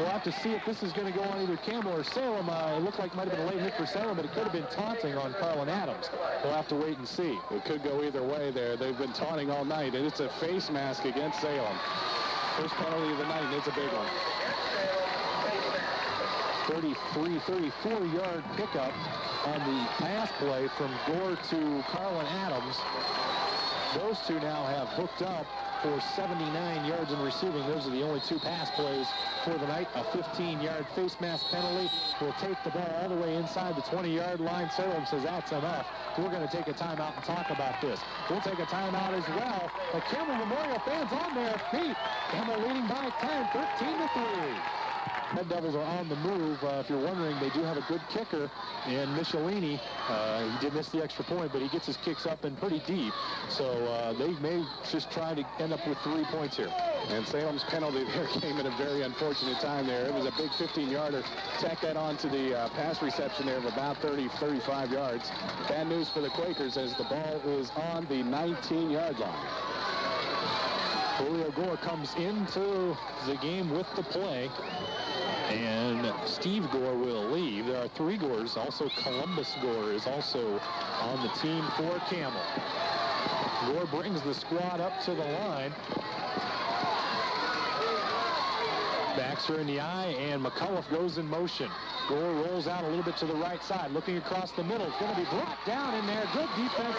We'll have to see if this is going to go on either Campbell or Salem. It looked like it might have been a late hit for Salem, but it could have been taunting on Harlan Adams. We'll have to wait and see. It could go either way there. They've been taunting all night, and it's a face mask against Salem. First penalty of the night, and it's a big one. 34-yard pickup on the pass play from Gore to Harlan Adams. Those two now have hooked up for 79 yards in receiving. Those are the only 2 pass plays for the night. A 15-yard face mask penalty will take the ball all the way inside the 20-yard line. Salem says that's enough. We're going to take a timeout and talk about this. We'll take a timeout as well. The Campbell Memorial fans on their feet. Campbell leading by 10, 13-3. Red Devils are on the move. If you're wondering, they do have a good kicker in Michelini. He did miss the extra point, but he gets his kicks up and pretty deep. So they may just try to end up with 3 points here. And Salem's penalty there came at a very unfortunate time there. It was a big 15-yarder. Tack that on to the pass reception there of about 35 yards. Bad news for the Quakers as the ball is on the 19-yard line. Julio Gore comes into the game with the play. And Steve Gore will leave. There are 3 Gores. Also, Columbus Gore is also on the team for Campbell. Gore brings the squad up to the line. Backs are in the eye, and McCullough goes in motion. Gore rolls out a little bit to the right side, looking across the middle. It's going to be brought down in there. Good defense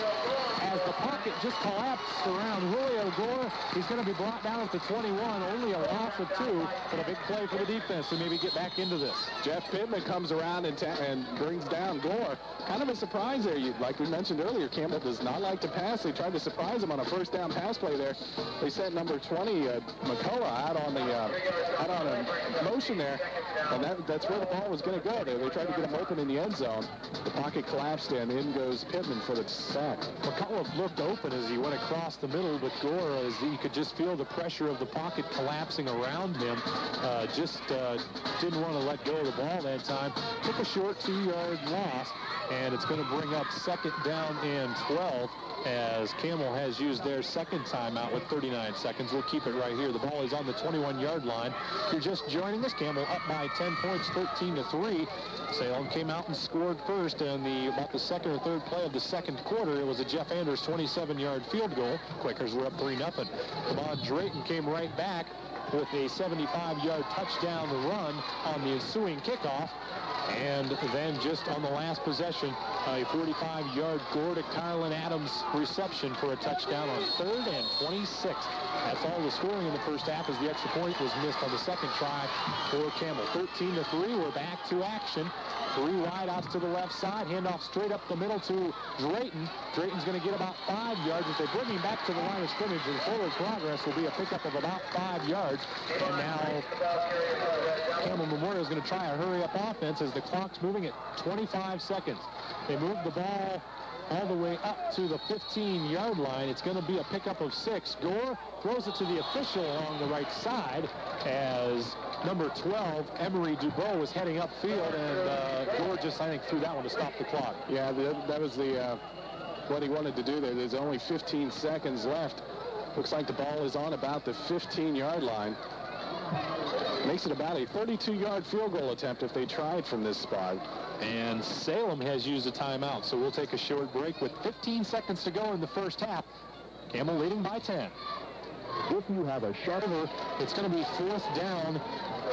as the pocket just collapsed around Julio Gore. He's going to be brought down at the 21. Only a loss of 2, but a big play for the defense to maybe get back into this. Jeff Pittman comes around and brings down Gore. Kind of a surprise there. Like we mentioned earlier, Campbell does not like to pass. They tried to surprise him on a 1st down pass play there. They sent number 20, McCullough, out on a motion there, and that's where the ball was going to go. They tried to get him open in the end zone. The pocket collapsed, and in goes Pittman for the sack. McCullough looked open as he went across the middle, but Gore, as you could just feel the pressure of the pocket collapsing around him, didn't want to let go of the ball that time. Took a short 2-yard loss, and it's going to bring up 2nd down and 12 as Campbell has used their 2nd timeout with 39 seconds. We'll keep it right here. The ball is on the 21-yard line. If you're just joining us, Campbell up by 10 points, 13-3. Salem came out and scored first in about the 2nd or 3rd play of the 2nd quarter. It was a Jeff Anders 27-yard field goal. Quakers were up 3-0. Kamon Drayton came right back with a 75-yard touchdown run on the ensuing kickoff. And then just on the last possession, a 45-yard Gore to Harlan Adams reception for a touchdown on 3rd and 26. That's all the scoring in the first half as the extra point was missed on the 2nd try for Campbell. 13-3, we're back to action. 3 wideouts to the left side. Handoff straight up the middle to Drayton. Drayton's going to get about 5 yards. If they bring him back to the line of scrimmage, and forward progress will be a pickup of about 5 yards. And now Campbell Memorial is going to try a hurry-up offense as the clock's moving at 25 seconds. They move the ball all the way up to the 15-yard line. It's going to be a pickup of 6. Gore throws it to the official along the right side as number 12, Emery Dubois, was heading upfield, and Gore just, I think, threw that one to stop the clock. Yeah, that was the what he wanted to do there. There's only 15 seconds left. Looks like the ball is on about the 15-yard line. Makes it about a 32-yard field goal attempt if they tried from this spot. And Salem has used a timeout, so we'll take a short break with 15 seconds to go in the first half. Campbell leading by 10. If you have a sharper, it's going to be 4th down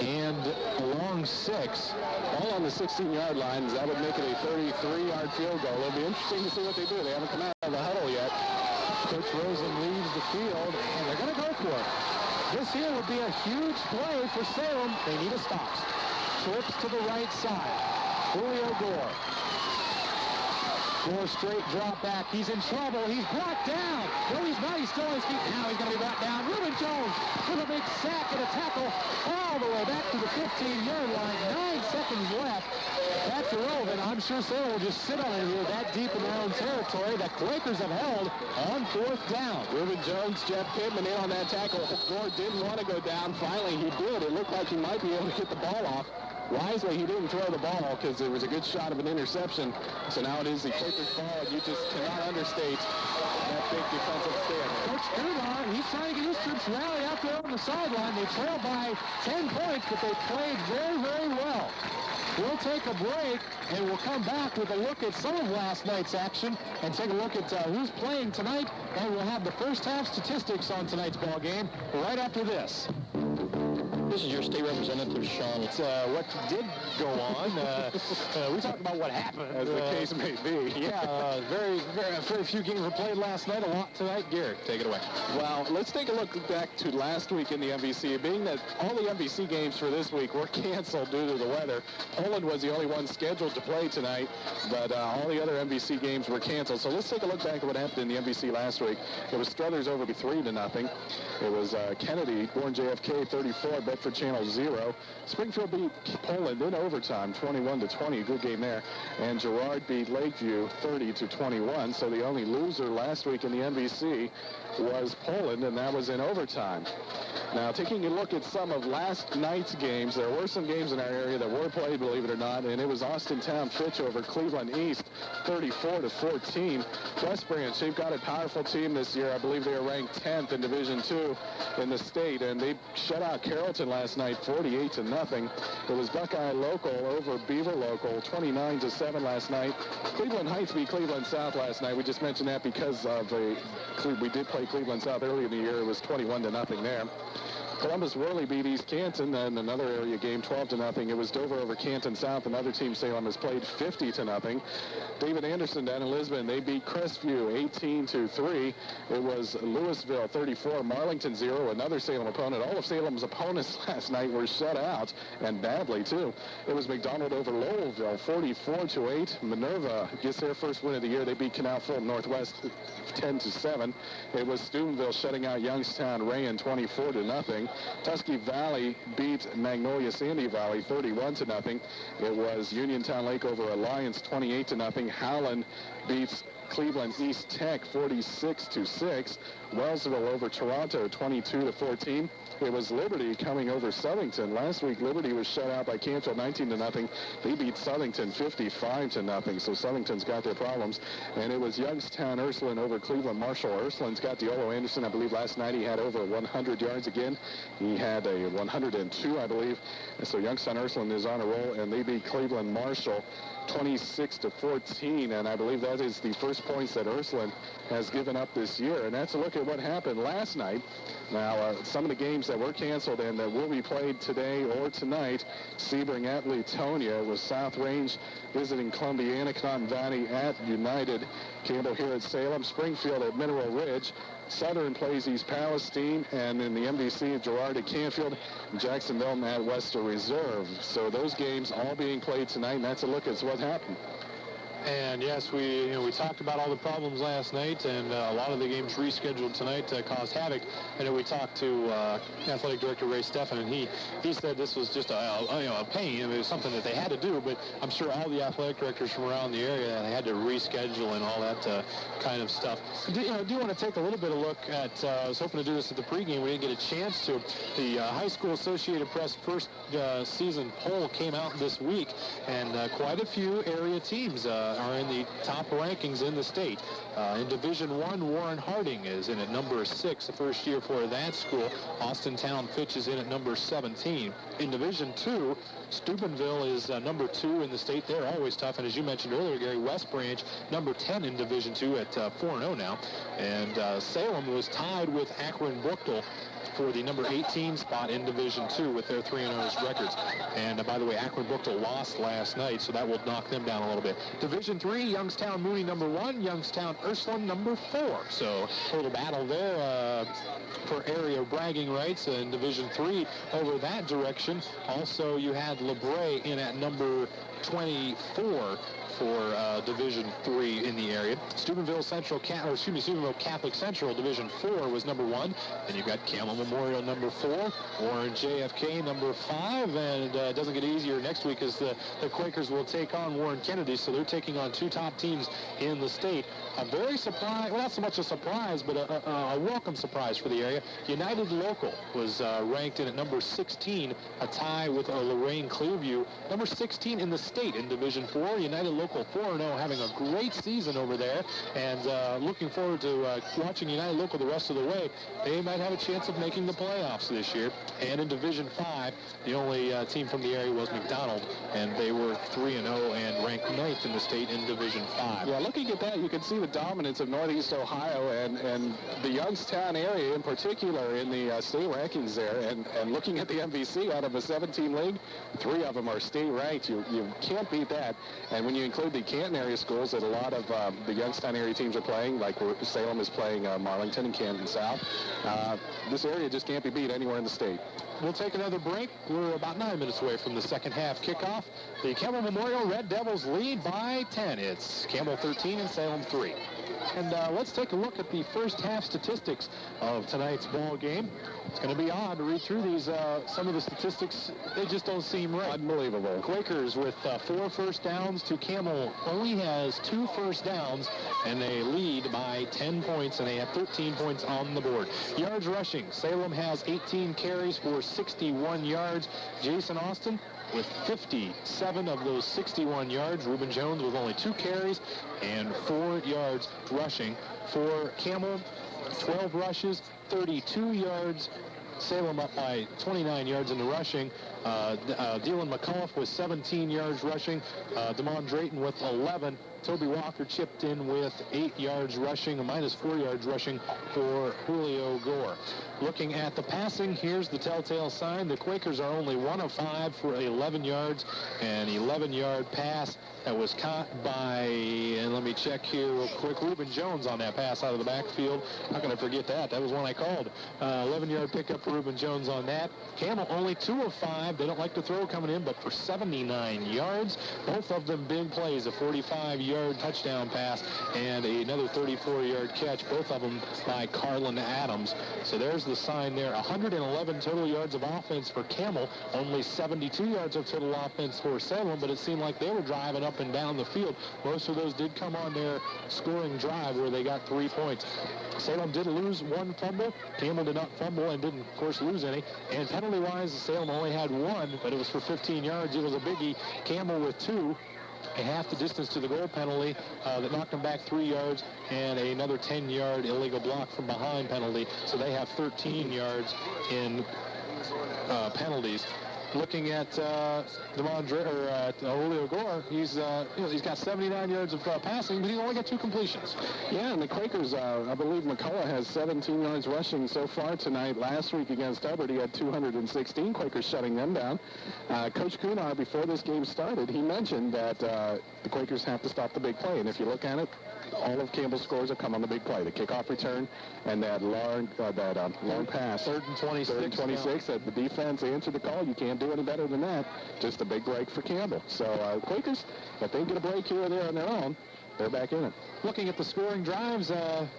and along 6. All on the 16-yard line. That would make it a 33-yard field goal. It'll be interesting to see what they do. They haven't come out of the huddle yet. Coach Rosen leaves the field, and they're going to go for it. This here would be a huge play for Salem. They need a stop. Trips to the right side. Julio Gore. Gore straight drop back. He's in trouble. He's brought down. No, he's not. He's still on his feet. Now he's going to be brought down. Reuben Jones with a big sack and a tackle all the way back to the 15-yard line. 9 seconds left. That's irrelevant. I'm sure Salem will just sit on it here that deep in their own territory. The Quakers have held on 4th down. Reuben Jones, Jeff Pittman in on that tackle. Gore didn't want to go down. Finally, he did. It looked like he might be able to get the ball off. Wisely, he didn't throw the ball because there was a good shot of an interception. So now it is the Quakers' ball, and you just cannot understate that big defensive stand. Coach Udar, he's trying to get his troops rally out there on the sideline. They trail by 10 points, but they played very, very well. We'll take a break, and we'll come back with a look at some of last night's action and take a look at who's playing tonight, and we'll have the first half statistics on tonight's ball game right after this. This is your state representative, Sean. It's what did go on. We talked about what happened. As the case may be. Yeah, very few games were played last night. A lot tonight. Garrett, take it away. Well, let's take a look back to last week in the MVC. Being that all the MVC games for this week were canceled due to the weather, Poland was the only one scheduled to play tonight, but all the other MVC games were canceled. So let's take a look back at what happened in the MVC last week. It was Struthers over 3-0. It was Kennedy, born JFK, 34, Bedford Channel 0. Springfield beat Poland in overtime, 21-20. Good game there. And Girard beat Lakeview, 30-21. So the only loser last week in the MVC was Poland, and that was in overtime. Now, taking a look at some of last night's games, there were some games in our area that were played, believe it or not, and it was Austintown Fitch over Cleveland East, 34-14. West Branch, they've got a powerful team this year. I believe they are ranked 10th in Division II in the state, and they shut out Carrollton last night, 48-0. It was Buckeye Local over Beaver Local, 29-7 last night. Cleveland Heights beat Cleveland South last night. We just mentioned that because of we did play Cleveland South early in the year. It was 21-0 there. Columbus Worley beat East Canton, and another area game, 12-0. It was Dover over Canton South. Another team Salem has played 50-0. David Anderson down in Lisbon, they beat Crestview 18-3. It was Louisville 34, Marlington 0. Another Salem opponent. All of Salem's opponents last night were shut out, and badly too. It was McDonald over Lowellville 44-8. Minerva gets their first win of the year. They beat Canal Fulton Northwest 10-7. It was Steubenville shutting out Youngstown Rayen 24-0. Tusky Valley beat Magnolia Sandy Valley 31-0. It was Uniontown Lake over Alliance 28-0. Howland beats Cleveland East Tech 46-6. Wellsville over Toronto 22-14. It was Liberty coming over Southington. Last week, Liberty was shut out by Canfield 19-0. They beat Southington 55-0. So Southington's got their problems. And it was Youngstown Ursuline over Cleveland Marshall. Ursuline's got Diolo Anderson. I believe last night he had over 100 yards again. He had a 102, I believe. And so Youngstown Ursuline is on a roll, and they beat Cleveland Marshall 26-14, and I believe that is the first points that Ursuline has given up this year. And that's a look at what happened last night. Now, some of the games that were canceled and that will be played today or tonight: Sebring at Latonia, with South Range visiting Columbiana, Cotton Valley at United, Campbell here at Salem, Springfield at Mineral Ridge, Southern plays East Palestine, and in the MVC, Girard at Canfield, Jacksonville at Western Reserve. So those games all being played tonight, and that's a look at what happened. And yes, we talked about all the problems last night, and a lot of the games rescheduled tonight caused havoc. And then we talked to Athletic Director Ray Steffen, and he said this was just a pain. I mean, it was something that they had to do, but I'm sure all the athletic directors from around the area had to reschedule and all that kind of stuff. I do want to take a little bit of look at, I was hoping to do this at the pregame. We didn't get a chance to. The High School Associated Press first season poll came out this week, and quite a few area teams are in the top rankings in the state. In Division 1, Warren Harding is in at number 6, the first year for that school. Austin Town Fitch is in at number 17. In Division 2, Steubenville is number 2 in the state. They're always tough. And as you mentioned earlier, Gary, West Branch, number 10 in Division 2 at 4-0 now. And Salem was tied with Akron-Buchtel for the number 18 spot in Division 2 with their 3-0 records. And by the way, Akron-Buchtel lost last night, so that will knock them down a little bit. Division 3, Youngstown Mooney number 1, Youngstown Ursuline number 4. So a little battle there for area bragging rights in Division 3 over that direction. Also, you had LeBray in at number 24 for Division 3 in the area. Steubenville Steubenville Catholic Central Division 4 was number 1. Then you've got Campbell Memorial number 4, Warren JFK number 5, and it doesn't get easier next week as the Quakers will take on Warren Kennedy, so they're taking on 2 top teams in the state. A very surprise, well, not so much a surprise, but a welcome surprise for the area. United Local was ranked in at number 16, a tie with Lorraine Clearview. Number 16 in the state in Division 4. United Local 4-0, having a great season over there, and looking forward to watching United Local the rest of the way. They might have a chance of making the playoffs this year. And in Division 5, the only team from the area was McDonald, and they were 3-0 and ranked 9th in the state in Division 5. Yeah, looking at that, you can see the dominance of Northeast Ohio and the Youngstown area in particular in the state rankings there. And looking at the MVC, out of a 17 league, 3 of them are state ranked. You can't beat that. And when you include the Canton area schools that a lot of the Youngstown area teams are playing, like Salem is playing Marlington and Canton South, this area just can't be beat anywhere in the state. We'll take another break. We're about 9 minutes away from the second half kickoff. The Campbell Memorial Red Devils lead by 10. It's Campbell 13 and Salem 3. And let's take a look at the first half statistics of tonight's ball game. It's going to be odd to read through these. Some of the statistics, they just don't seem right. Unbelievable. Quakers with 4 first downs to Campbell only has 2 first downs, and they lead by 10 points, and they have 13 points on the board. Yards rushing, Salem has 18 carries for 61 yards. Jason Austin with 57 of those 61 yards. Reuben Jones with only 2 carries and 4 yards rushing. For Campbell, 12 rushes, 32 yards. Salem up by 29 yards in the rushing. Dylan McCullough with 17 yards rushing. Damon Drayton with 11. Toby Walker chipped in with 8 yards rushing, a minus 4 yards rushing for Julio Gore. Looking at the passing, here's the telltale sign. The Quakers are only 1 of 5 for 11 yards, an 11-yard pass that was caught by, and let me check here real quick, Reuben Jones on that pass out of the backfield. How can I forget that? That was one I called. 11-yard pickup for Reuben Jones on that. Campbell only 2 of 5. They don't like to throw coming in, but for 79 yards. Both of them big plays, a 45-yard touchdown pass and another 34-yard catch, both of them by Carlin Adams. So there's the sign there. 111 total yards of offense for Campbell, only 72 yards of total offense for Salem, but it seemed like they were driving up and down the field. Most of those did come on their scoring drive where they got 3 points. Salem did lose 1 fumble. Campbell did not fumble and didn't, of course, lose any. And penalty-wise, Salem only had 1, but it was for 15 yards. It was a biggie. Campbell with 2. Half the distance to the goal penalty that knocked them back 3 yards, and another 10-yard illegal block from behind penalty. So they have 13 yards in penalties. Looking at Julio Gore, he's got 79 yards of passing, but he's only got 2 completions. Yeah, and the Quakers, I believe McCullough has 17 yards rushing so far tonight. Last week against Hubbard, he had 216. Quakers shutting them down. Coach Kunar, before this game started, he mentioned that the Quakers have to stop the big play, and if you look at it, all of Campbell's scores have come on the big play, the kickoff return, and that long pass. 3rd and 26. 3rd and 26. That the defense answered the call. You can't do any better than that. Just a big break for Campbell. So Quakers, if they get a break here or there on their own, they're back in it. Looking at the scoring drives,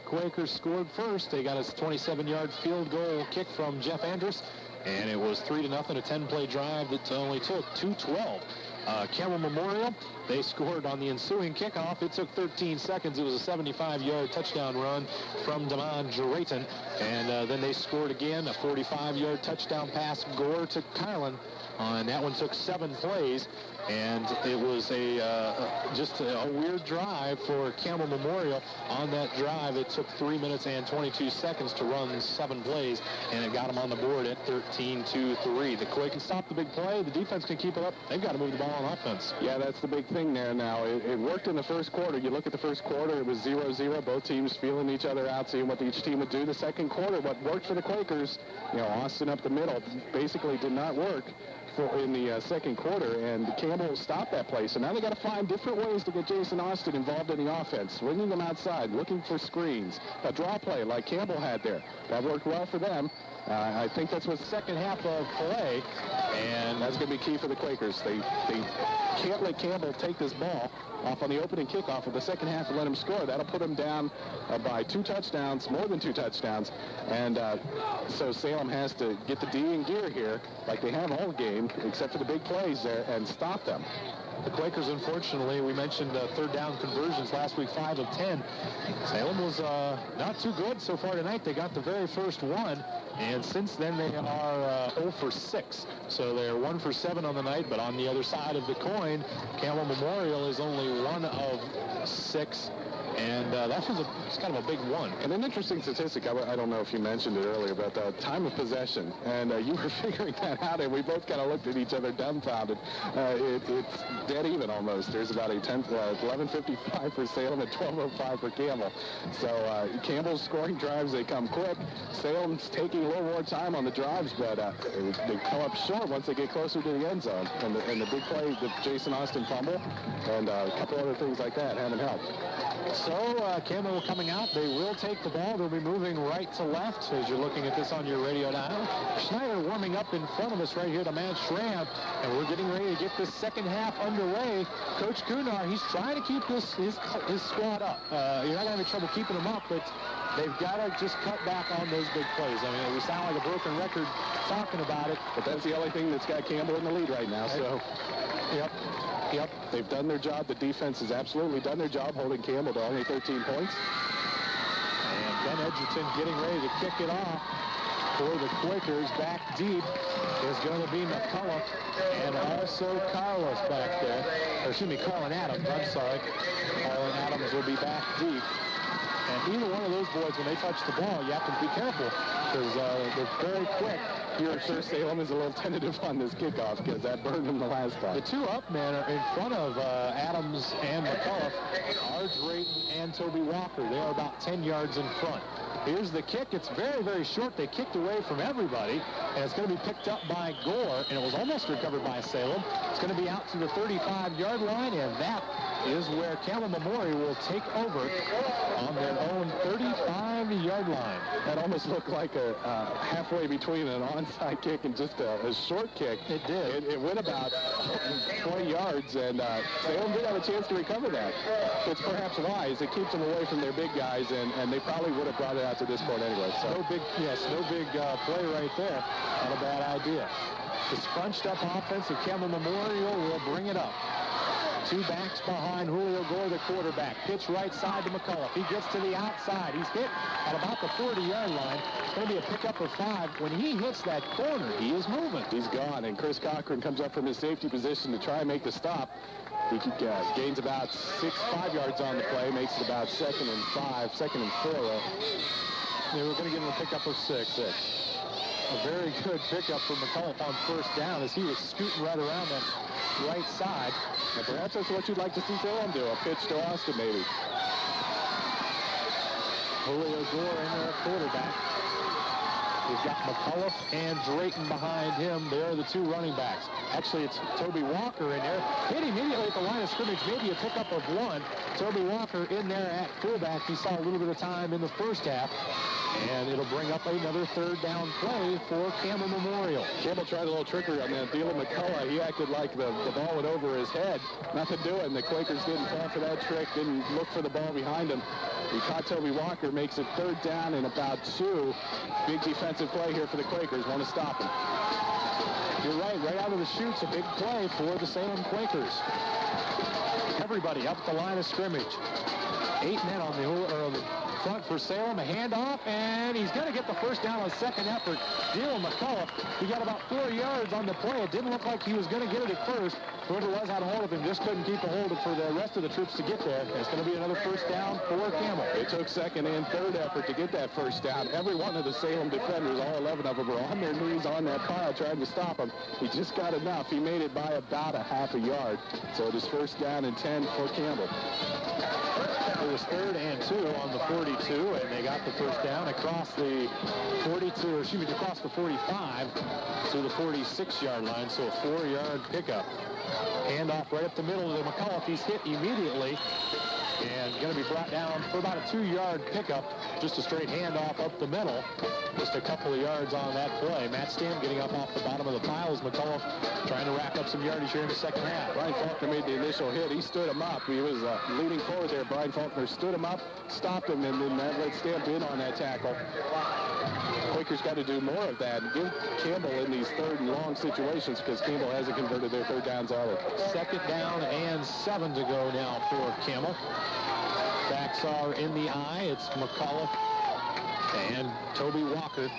Quakers scored first. They got a 27-yard field goal kick from Jeff Andrus, and it was 3-0, a 10-play drive that only took 2:12. Campbell Memorial, they scored on the ensuing kickoff. It took 13 seconds. It was a 75-yard touchdown run from Damon Drayton. And then they scored again, a 45-yard touchdown pass, Gore to Kylan. And that one took 7 plays. And it was just a weird drive for Campbell Memorial. On that drive, it took 3 minutes and 22 seconds to run 7 plays, and it got them on the board at 13-3. The Quakers can stop the big play. The defense can keep it up. They've got to move the ball on offense. Yeah, that's the big thing there now. It worked in the first quarter. You look at the first quarter, it was 0-0. Both teams feeling each other out, seeing what each team would do. The second quarter, what worked for the Quakers, Austin up the middle, basically did not work in the second quarter, and Campbell stopped that play. So now they got to find different ways to get Jason Austin involved in the offense, swinging them outside, looking for screens, a draw play like Campbell had there. That worked well for them. I think that's what the second half of play, and that's going to be key for the Quakers. They can't let Campbell take this ball off on the opening kickoff of the second half and let him score. That'll put him down by 2 touchdowns, more than 2 touchdowns. And so Salem has to get the D in gear here, like they have all game, except for the big plays there, and stop them. The Quakers, unfortunately, we mentioned 3rd down conversions last week, 5 of 10. Salem was not too good so far tonight. They got the very first one, and since then they are 0 for 6. So they're 1 for 7 on the night, but on the other side of the coin, Campbell Memorial is only 1 of 6. And that was it's kind of a big one. And an interesting statistic, I don't know if you mentioned it earlier, but time of possession. And you were figuring that out, and we both kind of looked at each other dumbfounded. It's dead even almost. There's about a 11:55 for Salem and 12:05 for Campbell. So Campbell's scoring drives, they come quick. Salem's taking a little more time on the drives, but they come up short once they get closer to the end zone. And the big play, the Jason Austin fumble, and a couple other things like that haven't helped. So Campbell coming out. They will take the ball. They'll be moving right to left as you're looking at this on your radio now. Schneider warming up in front of us right here to man Schramm, and we're getting ready to get this second half underway. Coach Kunar, he's trying to keep his squad up. You're not going to have any trouble keeping them up, but they've got to just cut back on those big plays. I mean, we sound like a broken record talking about it, but that's the only thing that's got Campbell in the lead right now. So, Yep, they've done their job. The defense has absolutely done their job holding Campbell to only 13 points. And Ben Edgerton getting ready to kick it off for the Quakers. Back deep is going to be McCullough and also Carlos back there. Or excuse me, Carlin Adams, I'm sorry. Carlin Adams will be back deep. And either one of those boys, when they touch the ball, you have to be careful because they're very quick. Here, sure, Salem is a little tentative on this kickoff because that burned them the last time. The 2 up men are in front of Adams and McCullough are Drayton and Toby Walker. They are about 10 yards in front. Here's the kick. It's very, very short. They kicked away from everybody, and it's going to be picked up by Gore, and it was almost recovered by Salem. It's going to be out to the 35-yard line, and that is where Campbell Memorial will take over on their own 35-yard line. That almost looked like a halfway between an onside kick and just a short kick. It did. It went about 20 yards, and Salem did have a chance to recover that. It's perhaps wise. It keeps them away from their big guys, and they probably would have brought it out to this point anyway. So. No big play right there. Not a bad idea. The scrunched up offense of Campbell Memorial will bring it up. 2 backs behind Julio Gore, the quarterback. Pitch right side to McCullough. He gets to the outside. He's hit at about the 40-yard line. It's going to be a pickup of 5. When he hits that corner, he is moving. He's gone, and Chris Cochran comes up from his safety position to try and make the stop. He gains about 5 yards on the play, makes it about 2nd and 4. They were going to give him a pickup of 6. A very good pickup for McCullough on first down as he was scooting right around that right side. And perhaps that's what you'd like to see Salem do, a pitch to Austin maybe. Julio Gore in there at quarterback. We've got McCullough and Drayton behind him. They're the two running backs. Actually, it's Toby Walker in there. Hit immediately at the line of scrimmage, maybe a pickup of one. Toby Walker in there at fullback. He saw a little bit of time in the first half. And it'll bring up another third down play for Campbell Memorial. Campbell tried a little trickery on that deal with McCullough. He acted like the ball went over his head. Nothing doing. The Quakers didn't fall for that trick, didn't look for the ball behind him. He caught Toby Walker, makes it third down and about 2. Big defensive play here for the Quakers. Want to stop him. You're right out of the chutes, a big play for the Salem Quakers. Everybody up the line of scrimmage. 8 men on the front for Salem, a handoff, and he's going to get the first down on second effort. Dylan McCullough, he got about 4 yards on the play. It didn't look like he was going to get it at first. Whoever was had a hold of him just couldn't keep a hold of for the rest of the troops to get there. It's going to be another first down for Campbell. It took second and third effort to get that first down. Every one of the Salem defenders, all 11 of them, were on their knees on that pile trying to stop him. He just got enough. He made it by about a half a yard. So it is first down and 10 for Campbell. It was 3rd and 2 on the 42, and they got the first down across the 42, or excuse me, across the 45 to the 46-yard line, so a 4-yard pickup. Handoff right up the middle to McCullough. He's hit immediately and going to be brought down for about a 2-yard pickup. Just a straight handoff up the middle. Just a couple of yards on that play. Matt Stam getting up off the bottom of the pile as McCullough trying to rack up some yardage here in the second half. Brian Faulkner made the initial hit. He stood him up. He was leading forward there. Brian Faulkner stood him up, stopped him, and then that let Stamp in on that tackle. Quakers got to do more of that and give Campbell in these third and long situations because Campbell hasn't converted their third downs either. Second down and 7 to go now for Campbell. Backs are in the eye. It's McCullough and Toby Walker.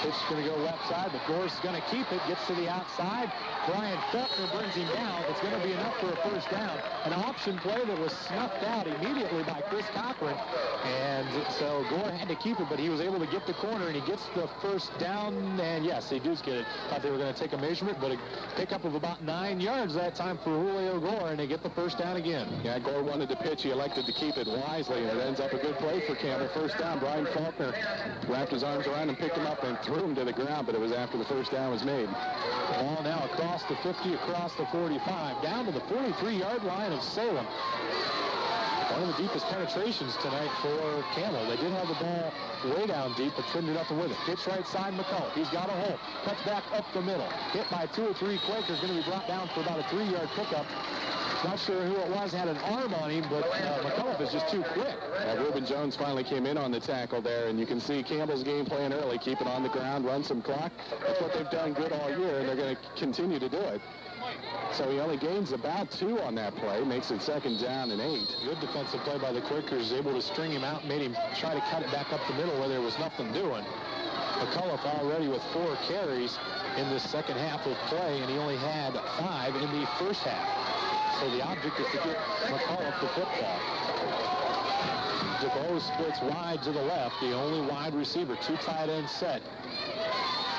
Pitch is going to go left side, but Gore's going to keep it. Gets to the outside. Brian Faulkner brings him down. It's going to be enough for a first down. An option play that was snuffed out immediately by Chris Cochran. And so Gore had to keep it, but he was able to get the corner, and he gets the first down. And yes, they do get it. Thought they were going to take a measurement, but a pickup of about 9 yards that time for Julio Gore, and they get the first down again. Yeah, Gore wanted to pitch. He elected to keep it wisely, and it ends up a good play for Campbell. First down, Brian Faulkner wrapped his arms around him, picked him up, and threw him to the ground, but it was after the first down was made. Ball now across the 50, across the 45, down to the 43-yard line of Salem. One of the deepest penetrations tonight for Campbell. They did have the ball way down deep, but couldn't do nothing with it. Pitch right side, McCullough. He's got a hole. Cuts back up the middle. Hit by 2 or 3 Quakers. Going to be brought down for about a 3-yard pickup. Not sure who it was, had an arm on him, but McCullough is just too quick. Reuben Jones finally came in on the tackle there, and you can see Campbell's game plan early. Keep it on the ground, run some clock. That's what they've done good all year, and they're going to continue to do it. So he only gains about 2 on that play, makes it second down and 8. Good defensive play by the Quakers, able to string him out, made him try to cut it back up the middle where there was nothing doing. McCullough already with 4 carries in this second half of play, and he only had 5 in the first half. So the object is to get McCullough the football. DeBose splits wide to the left, the only wide receiver, 2 tight ends set.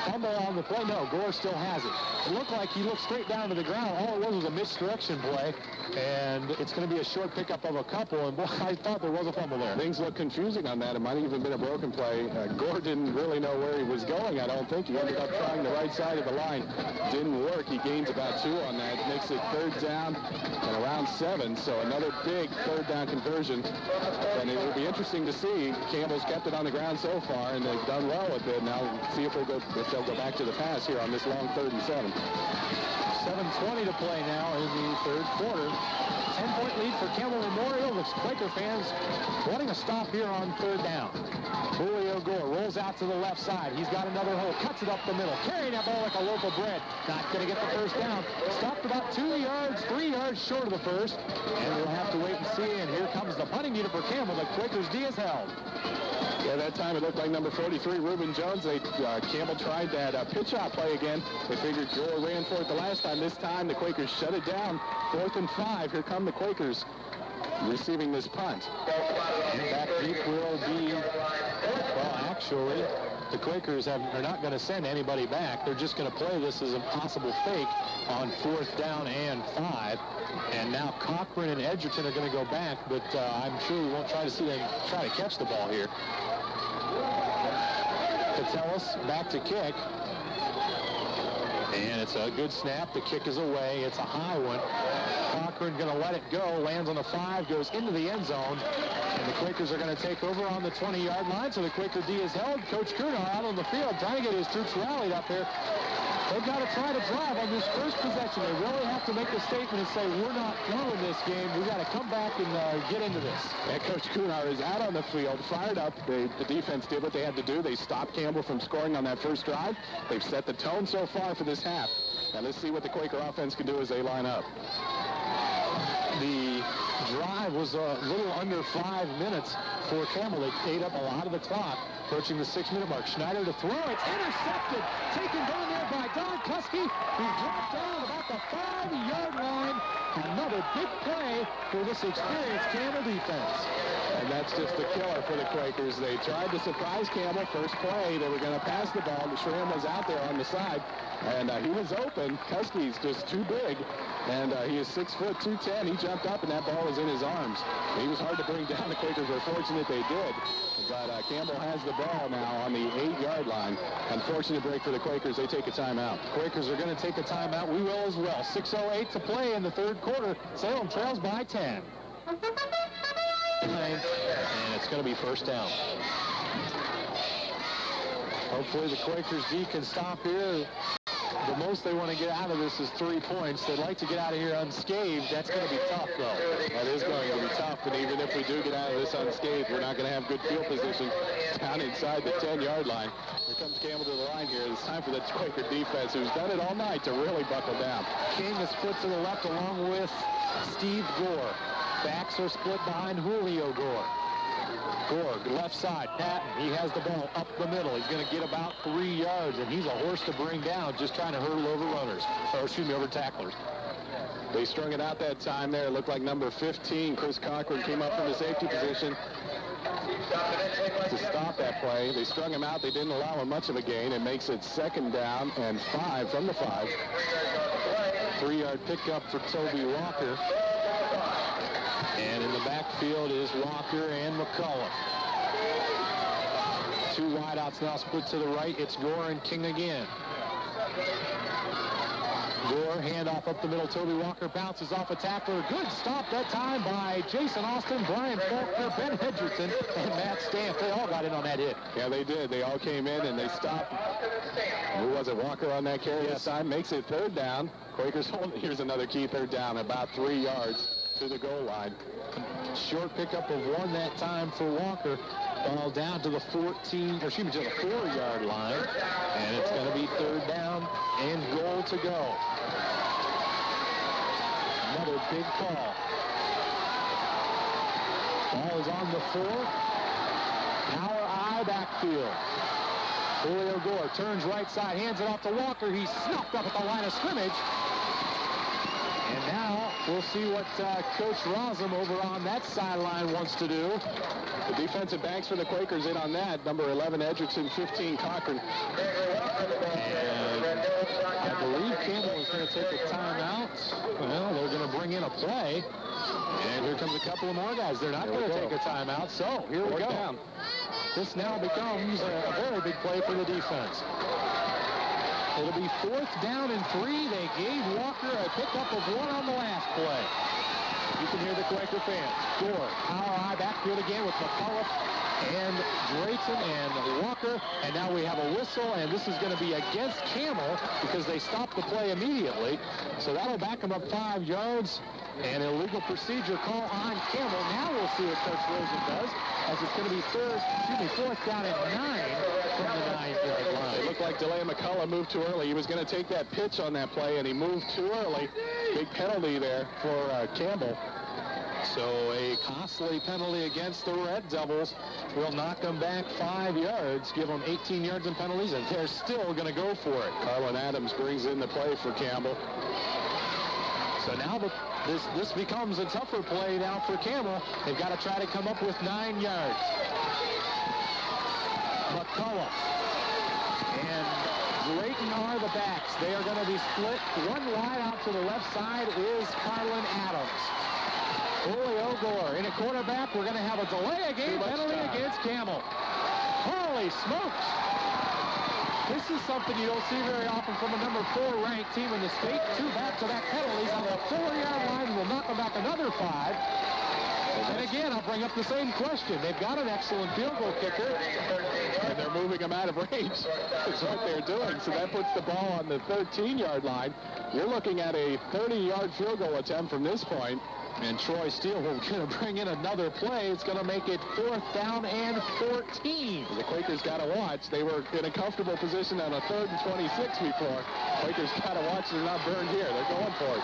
Fumble on the play. No, Gore still has it. It looked like he looked straight down to the ground. All it was a misdirection play, and it's going to be a short pickup of a couple, and boy, I thought there was a fumble there. Things look confusing on that. It might have even been a broken play. Gore didn't really know where he was going, I don't think. He ended up trying the right side of the line. Didn't work. He gains about 2 on that. Makes it third down and around 7, so another big third down conversion. And it will be interesting to see. Campbell's kept it on the ground so far, and they've done well with it. Now see if they'll go back to the pass here on this long 3rd and 7. 7:20 to play now in the third quarter. 10-point lead for Campbell Memorial. The Quaker fans wanting a stop here on third down. Julio Gore rolls out to the left side. He's got another hole. Cuts it up the middle. Carrying that ball like a loaf of bread. Not going to get the first down. Stopped about 2 yards, 3 yards short of the first. And we'll have to wait and see. And here comes the punting unit for Campbell. The Quakers D is held. Yeah, that time it looked like number 43, Reuben Jones. Campbell tried that pitch out play again. They figured Gore ran for it the last time. This time the Quakers shut it down. 4th and 5. Here come the Quakers receiving this punt. And back deep will be, well, actually, the Quakers are not going to send anybody back. They're just going to play this as a possible fake on 4th down and 5. And now Cochran and Edgerton are going to go back, but I'm sure we won't try to see them try to catch the ball here. Patelis back to kick. And it's a good snap. The kick is away. It's a high one. Cochran going to let it go. Lands on the 5, goes into the end zone. And the Quakers are going to take over on the 20-yard line. So the Quaker D is held. Coach Kunar out on the field trying to get his troops rallied up here. They've got to try to drive on this first possession. They really have to make a statement and say, we're not throwing this game. We've got to come back and get into this. And Coach Kunar is out on the field, fired up. The defense did what they had to do. They stopped Campbell from scoring on that first drive. They've set the tone so far for this half. Now let's see what the Quaker offense can do as they line up. The drive was a little under 5 minutes for Campbell. They ate up a lot of the clock, approaching the 6-minute mark. Schneider to throw. It's intercepted. Taken down there by Don Kuski, who dropped down about the 5-yard line. Another big play for this experienced Campbell defense. And that's just the killer for the Quakers. They tried to surprise Campbell. First play, they were going to pass the ball. Schramm was out there on the side, and he was open. Kuski's just too big, and he is 6 foot 210. He jumped up, and that ball was in his arms. He was hard to bring down. The Quakers were fortunate they did, but Campbell has the ball now on the 8-yard line. Unfortunate break for the Quakers. They take a timeout. Quakers are going to take a timeout. We will as well. 6:08 to play in the third quarter. Salem trails by 10. And it's going to be first down. Hopefully the Quakers D can stop here. The most they want to get out of this is 3 points. They'd like to get out of here unscathed. That's going to be tough, though. That is going to be tough, and even if we do get out of this unscathed, we're not going to have good field position down inside the 10-yard line. Here comes Campbell to the line here. It's time for the Quaker defense, who's done it all night, to really buckle down. King is split to the left along with Steve Gore. Backs are split behind Julio Gore. Gore, left side, Patton. He has the ball up the middle. He's going to get about 3 yards, and he's a horse to bring down, just trying to hurdle over runners. Or, excuse me, over tacklers. They strung it out that time there. It looked like number 15, Chris Cochran, came up from the safety position to stop that play. They strung him out. They didn't allow him much of a gain. It makes it 2nd down and 5 from the 5. 3-yard pickup for Toby Walker. And in the backfield is Walker and McCullough. 2 wideouts now split to the right. It's Gore and King again. Gore, handoff up the middle. Toby Walker bounces off a tackler. Good stop that time by Jason Austin, Brian Faulkner, Ben Hedgerton, and Matt Stamp. They all got in on that hit. Yeah, they did. They all came in and they stopped. Who was it? Walker on that carry this time. Makes it 3rd down. Quakers hold. Here's another key 3rd down, about 3 yards to the goal line. Short pickup of 1 that time for Walker. Ball down to the 4-yard line. And it's going to be 3rd down and goal to go. Another big call. Ball is on the 4. Power I backfield. Julio Gore turns right side, hands it off to Walker. He's snuffed up at the line of scrimmage. And now we'll see what Coach Rosum over on that sideline wants to do. The defensive backs for the Quakers in on that. Number 11, Edgerton, 15, Cochran. And I believe Campbell is going to take a timeout. Well, they're going to bring in a play. And here comes a couple of more guys. They're not going to take a timeout. So here we go. Down. This now becomes a very big play for the defense. It'll be 4th down and 3. They gave Walker a pickup of 1 on the last play. You can hear the Quaker fans. Gore, power high backfield again with McCullough and Drayton and Walker. And now we have a whistle, and this is going to be against Campbell because they stopped the play immediately. So that'll back them up 5 yards. An illegal procedure call on Campbell. Now we'll see what Coach Rosen does, as it's going to be 4th down and 9 from the 9-yard line. It looked like DeLay McCullough moved too early. He was going to take that pitch on that play, and he moved too early. Big penalty there for Campbell. So a costly penalty against the Red Devils will knock them back 5 yards, give them 18 yards in penalties, and they're still going to go for it. Carlin Adams brings in the play for Campbell. So now this becomes a tougher play now for Campbell. They've got to try to come up with 9 yards. McCullough and Drayton are the backs. They are going to be split. 1 wide out to the left side is Carlin Adams. Julio Gore in a quarterback. We're going to have a delay of game penalty against Campbell. Holy smokes! This is something you don't see very often from a number 4 ranked team in the state. 2 back-to-back penalties on the 4-yard line will knock them back another 5. And again, I'll bring up the same question. They've got an excellent field goal kicker, and they're moving him out of range. That's what they're doing. So that puts the ball on the 13-yard line. You're looking at a 30-yard field goal attempt from this point. And Troy Steele will going to bring in another play. It's going to make it 4th down and 14. The Quakers got to watch. They were in a comfortable position on a 3rd and 26 before. Quakers got to watch. They're not burned here. They're going for it.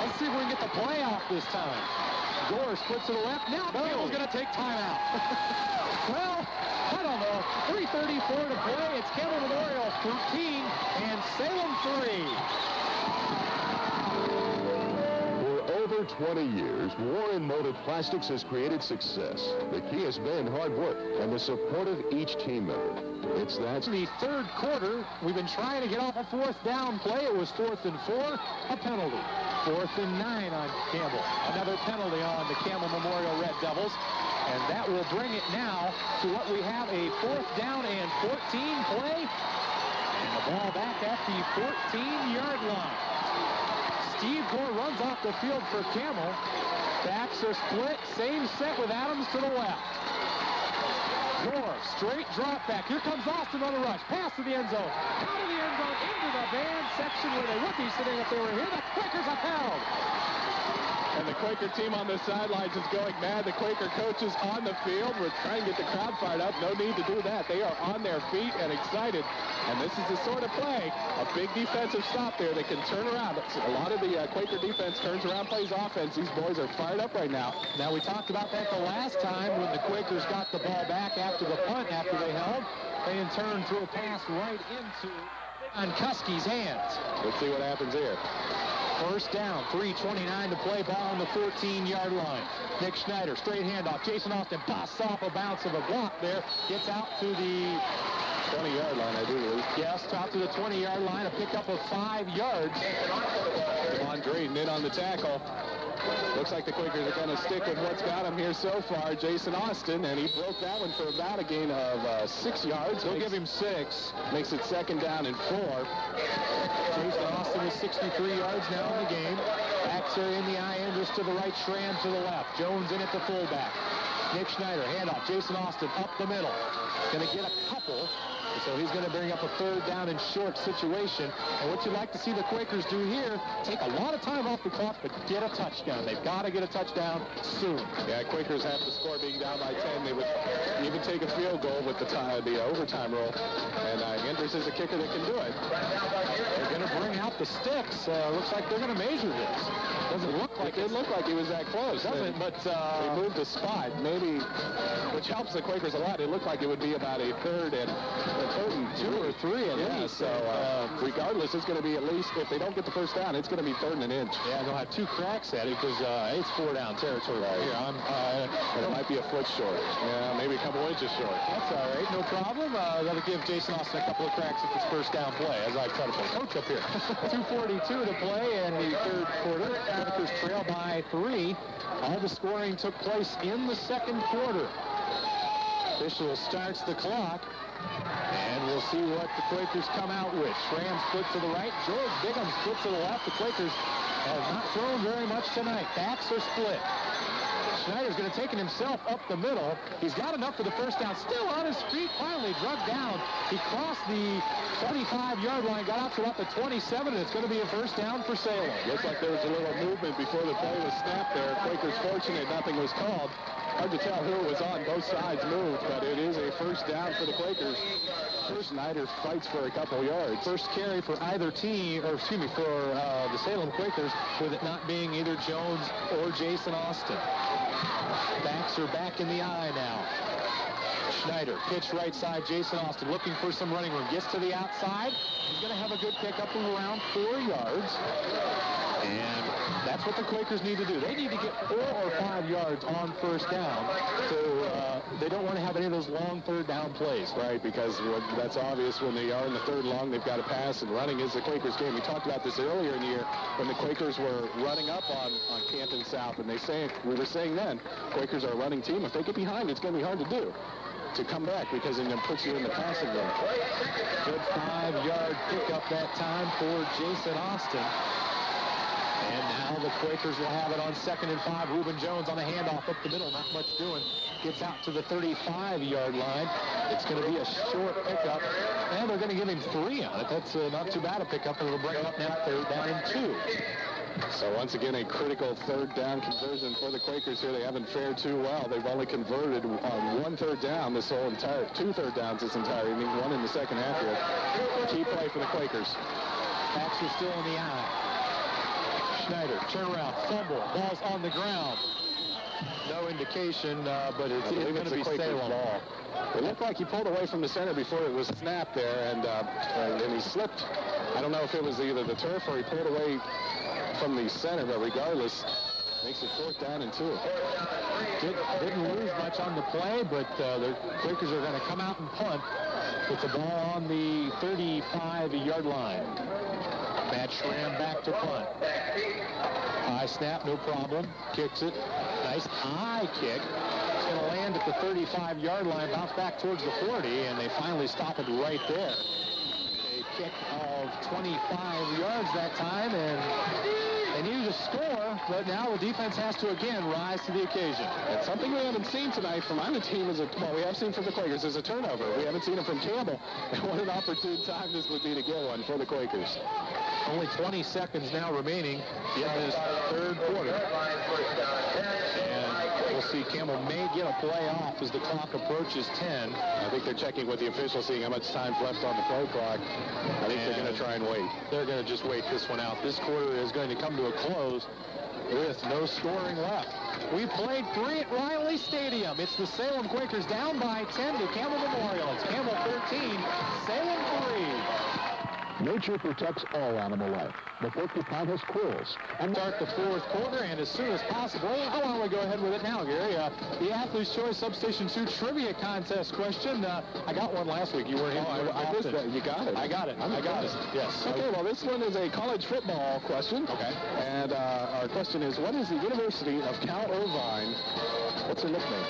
Let's see if we can get the play off this time. Gore splits to the left. Now Campbell's going to take timeout. Well, I don't know. 3:34 to play. It's Campbell Memorial 13 and Salem 3. For 20 years, Warren Molded Plastics has created success. The key has been hard work and the support of each team member. It's that. The 3rd quarter, we've been trying to get off a 4th down play. It was 4th and 4, a penalty. 4th and 9 on Campbell. Another penalty on the Campbell Memorial Red Devils. And that will bring it now to what we have, a 4th down and 14 play. And the ball back at the 14-yard line. Steve Gore runs off the field for Campbell. Backs are split. Same set with Adams to the left. Gore, straight drop back. Here comes Austin on the rush. Pass to the end zone. Out of the end zone into the band section where they would be sitting if they were here. The Quakers are held. And the Quaker team on the sidelines is going mad. The Quaker coaches on the field. We're trying to get the crowd fired up. No need to do that. They are on their feet and excited. And this is the sort of play, a big defensive stop there that can turn around. A lot of the Quaker defense turns around, plays offense. These boys are fired up right now. Now, we talked about that the last time when the Quakers got the ball back after the punt, after they held. They in turn threw a pass right into Kuski's hands. Let's see what happens here. 1st down, 3:29 to play, ball on the 14-yard line. Nick Schneider, straight handoff. Jason Austin busts off a bounce of a block there. Gets out to the 20-yard line, I do believe. Yes, out to the 20-yard line, a pickup of 5 yards. Devon Drayton in on the tackle. Looks like the Quakers are going to stick with what's got him here so far, Jason Austin, and he broke that one for about a gain of 6 yards. They'll give him 6. Makes it 2nd down and 4. Jason Austin is 63 yards now in the game. Backs are in the eye end, just to the right, Schramm to the left. Jones in at the fullback. Nick Schneider, handoff. Jason Austin up the middle. Going to get a couple. So he's going to bring up a 3rd down and short situation. And what you'd like to see the Quakers do here, take a lot of time off the clock, but get a touchdown. They've got to get a touchdown soon. Yeah, Quakers have to score being down by 10. They would even take a field goal with the overtime roll. And Hendricks is a kicker that can do it. They're going to bring out the sticks. Looks like they're going to measure this. Doesn't look like it. Didn't look like he was that close. Doesn't, but they moved a spot, maybe, which helps the Quakers a lot. It looked like it would be about a 3rd and 2 or 3 at least. So regardless, it's going to be at least, if they don't get the 1st down, it's going to be 3rd and an inch. Yeah, they'll have 2 cracks at it because it's 4 down territory right here. And it might be a foot short. Yeah, maybe a couple inches short. That's all right, no problem. That'll give Jason Austin a couple of cracks at this 1st down play, as I try to play coach up here. 2:42 to play in the 3rd quarter. Quakers trail by 3. All the scoring took place in the 2nd quarter. Official starts the clock. And we'll see what the Quakers come out with. Schramm split to the right. George Bigham split to the left. The Quakers have not thrown very much tonight. Backs are split. Schneider's going to take it himself up the middle. He's got enough for the 1st down. Still on his feet. Finally drugged down. He crossed the 25-yard line. Got out to about the 27, and it's going to be a 1st down for Salem. Looks like there was a little movement before the play was snapped there. Quakers fortunate nothing was called. Hard to tell who it was on. Both sides moved, but it is a 1st down for the Quakers. Schneider fights for a couple yards. First carry for either team, or excuse me, for the Salem Quakers, with it not being either Jones or Jason Austin. Backs are back in the eye now. Schneider, pitch right side, Jason Austin looking for some running room. Gets to the outside. He's going to have a good pickup of around 4 yards. And that's what the Quakers need to do. They need to get 4 or 5 yards on 1st down. So they don't want to have any of those long 3rd down plays. Right, because that's obvious when they are in the 3rd long, they've got to pass, and running is the Quakers' game. We talked about this earlier in the year when the Quakers were running up on Canton South, and we were saying then, Quakers are a running team. If they get behind, it's going to be hard to do. to come back because it puts you in the passing game. Good 5-yard pickup that time for Jason Austin. And now the Quakers will have it on 2nd and 5. Reuben Jones on the handoff up the middle, not much doing. Gets out to the 35-yard line. It's going to be a short pickup, and they're going to give him 3 on it. That's not too bad a pickup, and it'll bring up now 3rd down and 2. So once again, a critical 3rd down conversion for the Quakers here. They haven't fared too well. They've only converted on 1 3rd down this whole entire, 2 3rd downs this entire inning, 1 in the second half here. Key play for the Quakers. Backs are still in the eye. Schneider, turn around, fumble, ball's on the ground. No indication, but it's going to be Salem. Ball. It looked like he pulled away from the center before it was snapped there, and he slipped. I don't know if it was either the turf or he pulled away from the center, but regardless, makes it 4th down and 2. Didn't lose much on the play, but the Quakers are going to come out and punt with the ball on the 35-yard line. Matt Schramm back to punt. High snap, no problem. Kicks it. Nice high kick. It's going to land at the 35-yard line, bounce back towards the 40, and they finally stop it right there. A kick of 25 yards that time, and they needed a score, but now the defense has to again rise to the occasion. And something we haven't seen tonight from either team is we have seen from the Quakers is a turnover. We haven't seen it from Campbell. And what an opportune time this would be to get one for the Quakers. Only 20 seconds now remaining in this 3rd quarter. And we'll see Campbell may get a play off as the clock approaches 10. I think they're checking with the officials, seeing how much time's left on the play clock. I think they're going to try and wait. They're going to just wait this one out. This quarter is going to come to a close with no scoring left. We played 3 at Riley Stadium. It's the Salem Quakers down by 10 to Campbell Memorial. It's Campbell 13, Salem 3. Nature protects all animal life. The porcupine has quills. And start the 4th quarter, and as soon as possible, why don't we go ahead with it now, Gary? The Athlete's Choice Substation 2 Trivia Contest question. I got one last week. You weren't here. I missed that. You got it. I got it. I got it. Yes. Okay, well, this one is a college football question. Okay. And our question is, what is the University of Cal Irvine? What's her nickname?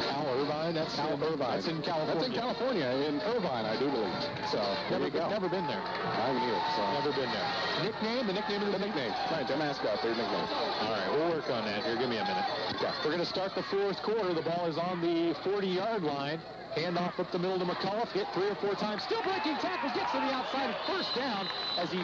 Cal Irvine? That's Cal Irvine. That's in California. That's in California, in Irvine, I do believe. So, there you go. Never been there. I knew it. So. Never been there. Nickname? The nickname of the nickname. Right, their mascot, their nickname. All right, we'll work on that here. Give me a minute. Okay. We're going to start the 4th quarter. The ball is on the 40-yard line. Handoff up the middle to McCullough. Hit 3 or 4 times. Still breaking tackles. Gets to the outside at 1st down as he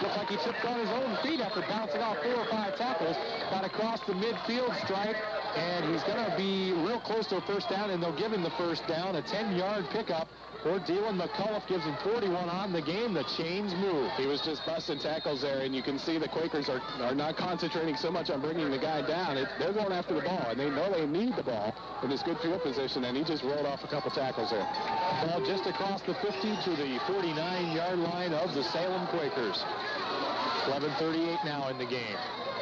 looked like he tripped on his own feet after bouncing off 4 or 5 tackles. Got across the midfield stripe, and he's going to be real close to a 1st down, and they'll give him the 1st down. A 10-yard pickup for Dylan McCullough. Gives him 41 on the game. The chains move. He was just busting tackles there, and you can see the Quakers are not concentrating so much on bringing the guy down. They're going after the ball, and they know they need the ball in this good field position, and he just rolled off a couple tackles there. Ball just across the 50 to the 49-yard line of the Salem Quakers. 11:38 now in the game.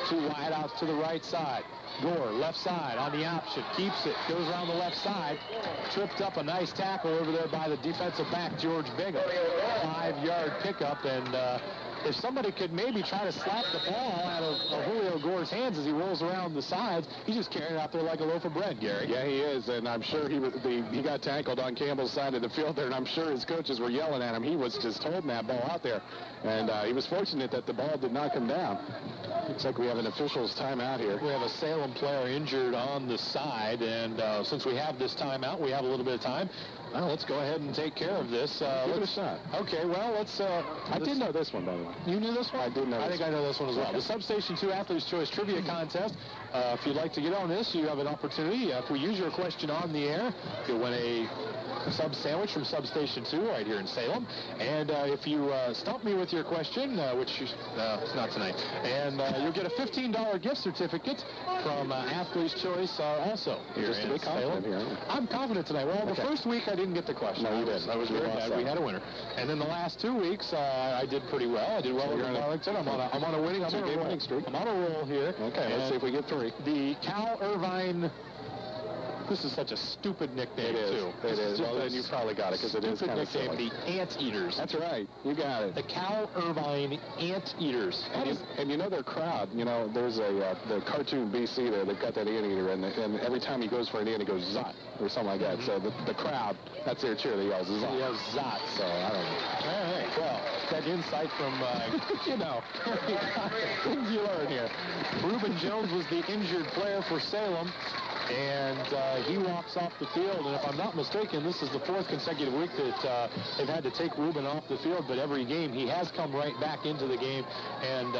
2 wideouts to the right side. Gore, left side on the option, keeps it, goes around the left side, tripped up a nice tackle over there by the defensive back, George Bingham. 5-yard pickup, and if somebody could maybe try to slap the ball out of Julio Gore's hands as he rolls around the sides, he's just carrying it out there like a loaf of bread, Gary. Yeah, he is, and I'm sure he got tackled on Campbell's side of the field there, and I'm sure his coaches were yelling at him. He was just holding that ball out there, and he was fortunate that the ball did not come down. Looks like we have an official's timeout here. We have a Salem player injured on the side, and since we have this timeout, we have a little bit of time. Well, let's go ahead and take care of this. Give it a shot. Okay, well, let's... I did know this one, by the way. You knew this one? I did know I think I know this one as well. The Substation 2 Athlete's Choice Trivia Contest. If you'd like to get on this, you have an opportunity. If we use your question on the air, you'll win a sub sandwich from Substation 2 right here in Salem. And if you stump me with your question, which it's not tonight, and you'll get a $15 gift certificate from Athlete's Choice also here in Salem. Here. I'm confident tonight. Well, the first week I didn't get the question. No, you didn't. I was very bad. We had a winner. And then the last 2 weeks, I did pretty well. I did well over Arlington. I'm on a winning streak. I'm on a roll here. Okay, let's see if we get 3. The Cal Irvine This is such a stupid nickname, too. It is. Well, then you probably got it, because it is kind of nickname, silly. the Anteaters. That's right. You got it. The Cal Irvine Anteaters. And you know their crowd. You know, there's the cartoon BC there. They've got that anteater, and every time he goes for an in, he goes zot or something like that. So the crowd, that's their cheer. They yell zot. He yells zot. So I don't know. All right. Well, that insight from, you know, things you learn here. Reuben Jones was the injured player for Salem, and he walks off the field. And if I'm not mistaken, this is the 4th consecutive week that they've had to take Reuben off the field. But every game, he has come right back into the game and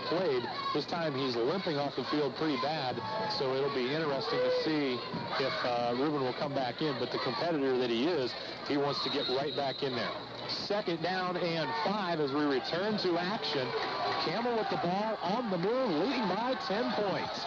played. This time, he's limping off the field pretty bad. So it'll be interesting to see if Reuben will come back in. But the competitor that he is, he wants to get right back in there. 2nd down and 5 as we return to action. Campbell with the ball on the move, leading by 10 points.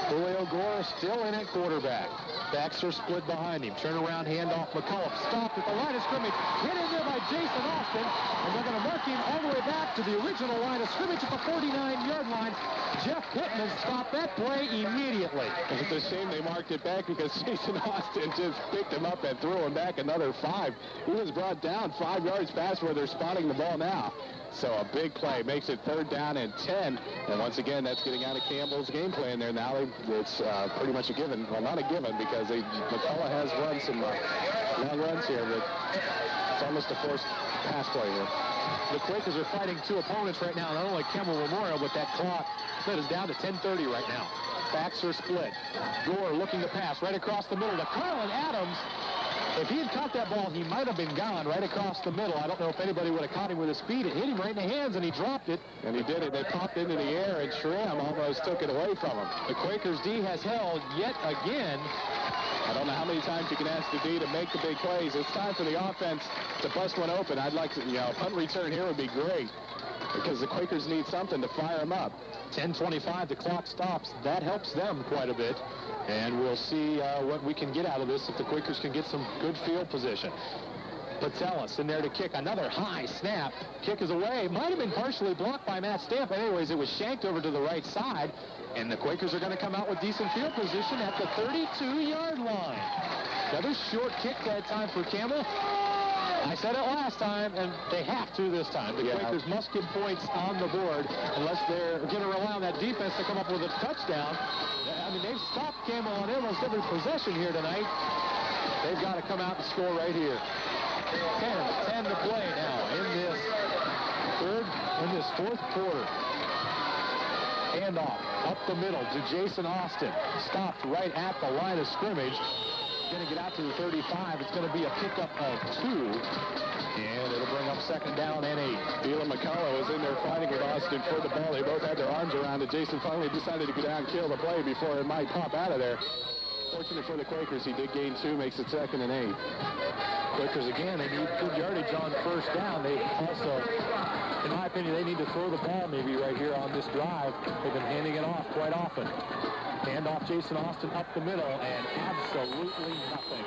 Julio Gore still in at quarterback. Backs are split behind him. Turnaround handoff. McCullough stopped at the line of scrimmage. Hit in there by Jason Austin. And they're going to mark him all the way back to the original line of scrimmage at the 49-yard line. Jeff Pittman stopped that play immediately. It's a shame they marked it back because Jason Austin just picked him up and threw him back another 5. He was brought down 5 yards past where they're spotting the ball now. So a big play makes it 3rd down and 10. And once again, that's getting out of Campbell's game plan there. Now it's pretty much a given. Well, not a given because McCullough has run some long runs here, but it's almost a forced pass play here. The Quakers are fighting 2 opponents right now. Not only Campbell Memorial, but that clock is down to 10:30 right now. Backs are split. Gore looking to pass right across the middle to Carlin Adams. If he had caught that ball, he might have been gone right across the middle. I don't know if anybody would have caught him with his feet. It hit him right in the hands, and he dropped it. And he did it. They popped into the air, and Schramm almost took it away from him. The Quakers' D has held yet again. I don't know how many times you can ask the D to make the big plays. It's time for the offense to bust one open. I'd like to, punt return here would be great because the Quakers need something to fire them up. 10:25, the clock stops. That helps them quite a bit. And we'll see what we can get out of this if the Quakers can get some good field position. Patelis in there to kick. Another high snap. Kick is away. Might have been partially blocked by Matt Stamp. Anyways, it was shanked over to the right side. And the Quakers are going to come out with decent field position at the 32-yard line. Another short kick that time for Campbell. I said it last time, and they have to this time. The Quakers must get points on the board unless they're going to rely on that defense to come up with a touchdown. I mean, they've stopped Campbell on almost every possession here tonight. They've got to come out and score right here. 10 to play now in this 4th quarter. Handoff up the middle to Jason Austin. Stopped right at the line of scrimmage. Going to get out to the 35. It's going to be a pickup of 2. And it'll bring up 2nd down and 8. Phelan McCullough was in there fighting with Austin for the ball. They both had their arms around it. Jason finally decided to go down and kill the play before it might pop out of there. Fortunate for the Quakers, he did gain 2, makes it 2nd and 8. Quakers again, they need good yardage on 1st down. They also, in my opinion, they need to throw the ball maybe right here on this drive. They've been handing it off quite often. Handoff Jason Austin up the middle, and absolutely nothing.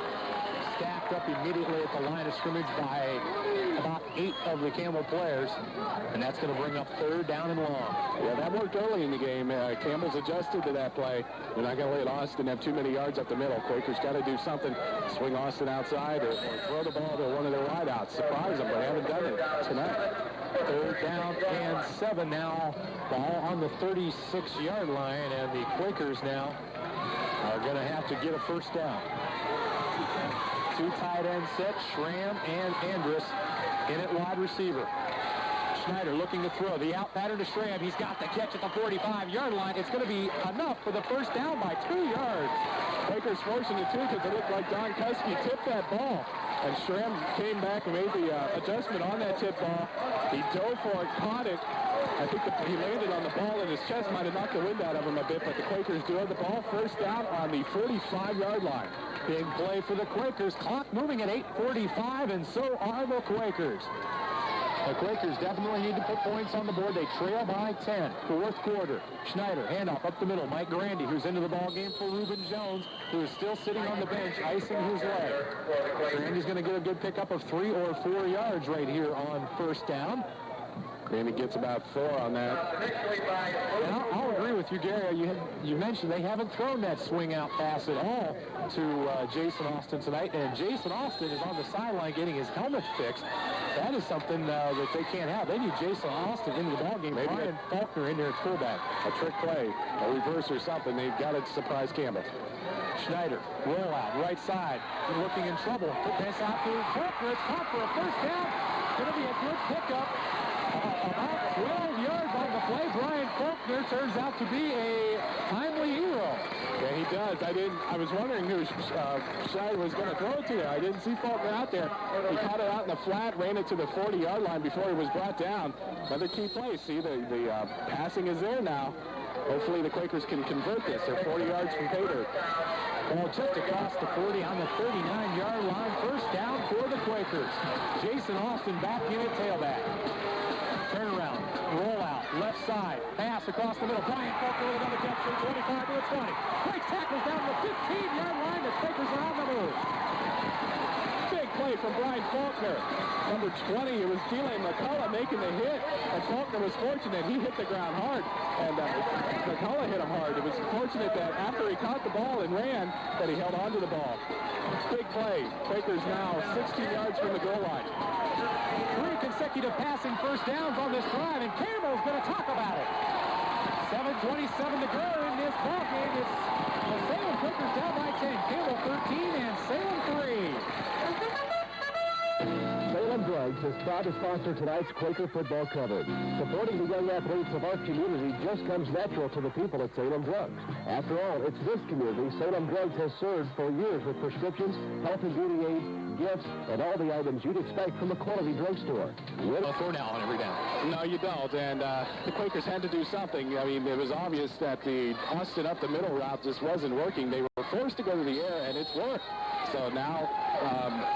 Stacked up immediately at the line of scrimmage by about 8 of the Campbell players, and that's going to bring up 3rd down and long. Yeah, that worked early in the game. Campbell's adjusted to that play. They're not going to let Austin have too many yards up the middle. Quakers got to do something, swing Austin outside or throw the ball to one of their wideouts. Surprise them, but they haven't done it tonight. 3rd down and 7 now. Ball on the 36-yard line, and the Quakers now are going to have to get a 1st down. 2 tight end set, Schramm and Andrus in at wide receiver. Schneider looking to throw. The out pattern to Schramm. He's got the catch at the 45-yard line. It's going to be enough for the 1st down by 2 yards. Quakers forcing it too because it looked like Don Kuski tipped that ball. And Schramm came back and made the adjustment on that tip ball. He dove for it, caught it. I think he landed on the ball, and his chest might have knocked the wind out of him a bit, but the Quakers do have the ball 1st down on the 45-yard line. Big play for the Quakers. Clock moving at 8:45, and so are the Quakers. The Quakers definitely need to put points on the board. They trail by 10. 4th quarter. Schneider, handoff up the middle. Mike Grandy, who's into the ball game for Reuben Jones, who is still sitting on the bench, icing his leg. Grandy's going to get a good pickup of 3 or 4 yards right here on 1st down. And he gets about 4 on that. And I'll agree with you, Gary. You mentioned they haven't thrown that swing out pass at all to Jason Austin tonight. And Jason Austin is on the sideline getting his helmet fixed. That is something that they can't have. They need Jason Austin into the ballgame. Maybe Brian Faulkner in there at fullback. A trick play, a reverse or something. They've got to surprise Campbell. Schneider, roll out, right side. They're looking in trouble. Put this out to Faulkner. It's caught for a first down. Going to be a good pickup. About 12 yards on the play. Brian Faulkner turns out to be a timely hero. Yeah, he does. I was wondering who Schneider was going to throw it to there. I didn't see Faulkner out there. He caught it out in the flat, ran it to the 40-yard line before he was brought down. Another key play. See, the passing is there now. Hopefully the Quakers can convert this. They're 40 yards from pay dirt. Well, just across the 40 on the 39-yard line. First down for the Quakers. Jason Austin back in at tailback. Turnaround, roll out, left side, pass across the middle. Brian Faulkner with another catch from 25 to the 20. Breaks tackles down the 15-yard line. The Quakers are on the move. Big play from Brian Faulkner. Number 20, it was D-Lane McCullough making the hit, and Faulkner was fortunate. He hit the ground hard, and McCullough hit him hard. It was fortunate that after he caught the ball and ran, that he held on to the ball. Big play. Quakers now 16 yards from the goal line. 3 consecutive passing first downs on this drive, and Campbell's going to talk about it. 7:27 to go in this ballgame. It's the Salem Quakers down by 10. Campbell 13 and Salem 3. Salem Drugs is proud to sponsor tonight's Quaker football coverage. Supporting the young athletes of our community just comes natural to the people at Salem Drugs. After all, it's this community Salem Drugs has served for years with prescriptions, health and beauty aids, gifts, and all the items you'd expect from a quality drugstore. For now on every down. No, you don't, and the Quakers had to do something. I mean, it was obvious that the Austin up the middle route just wasn't working. They were forced to go to the air, and it's worked. So now,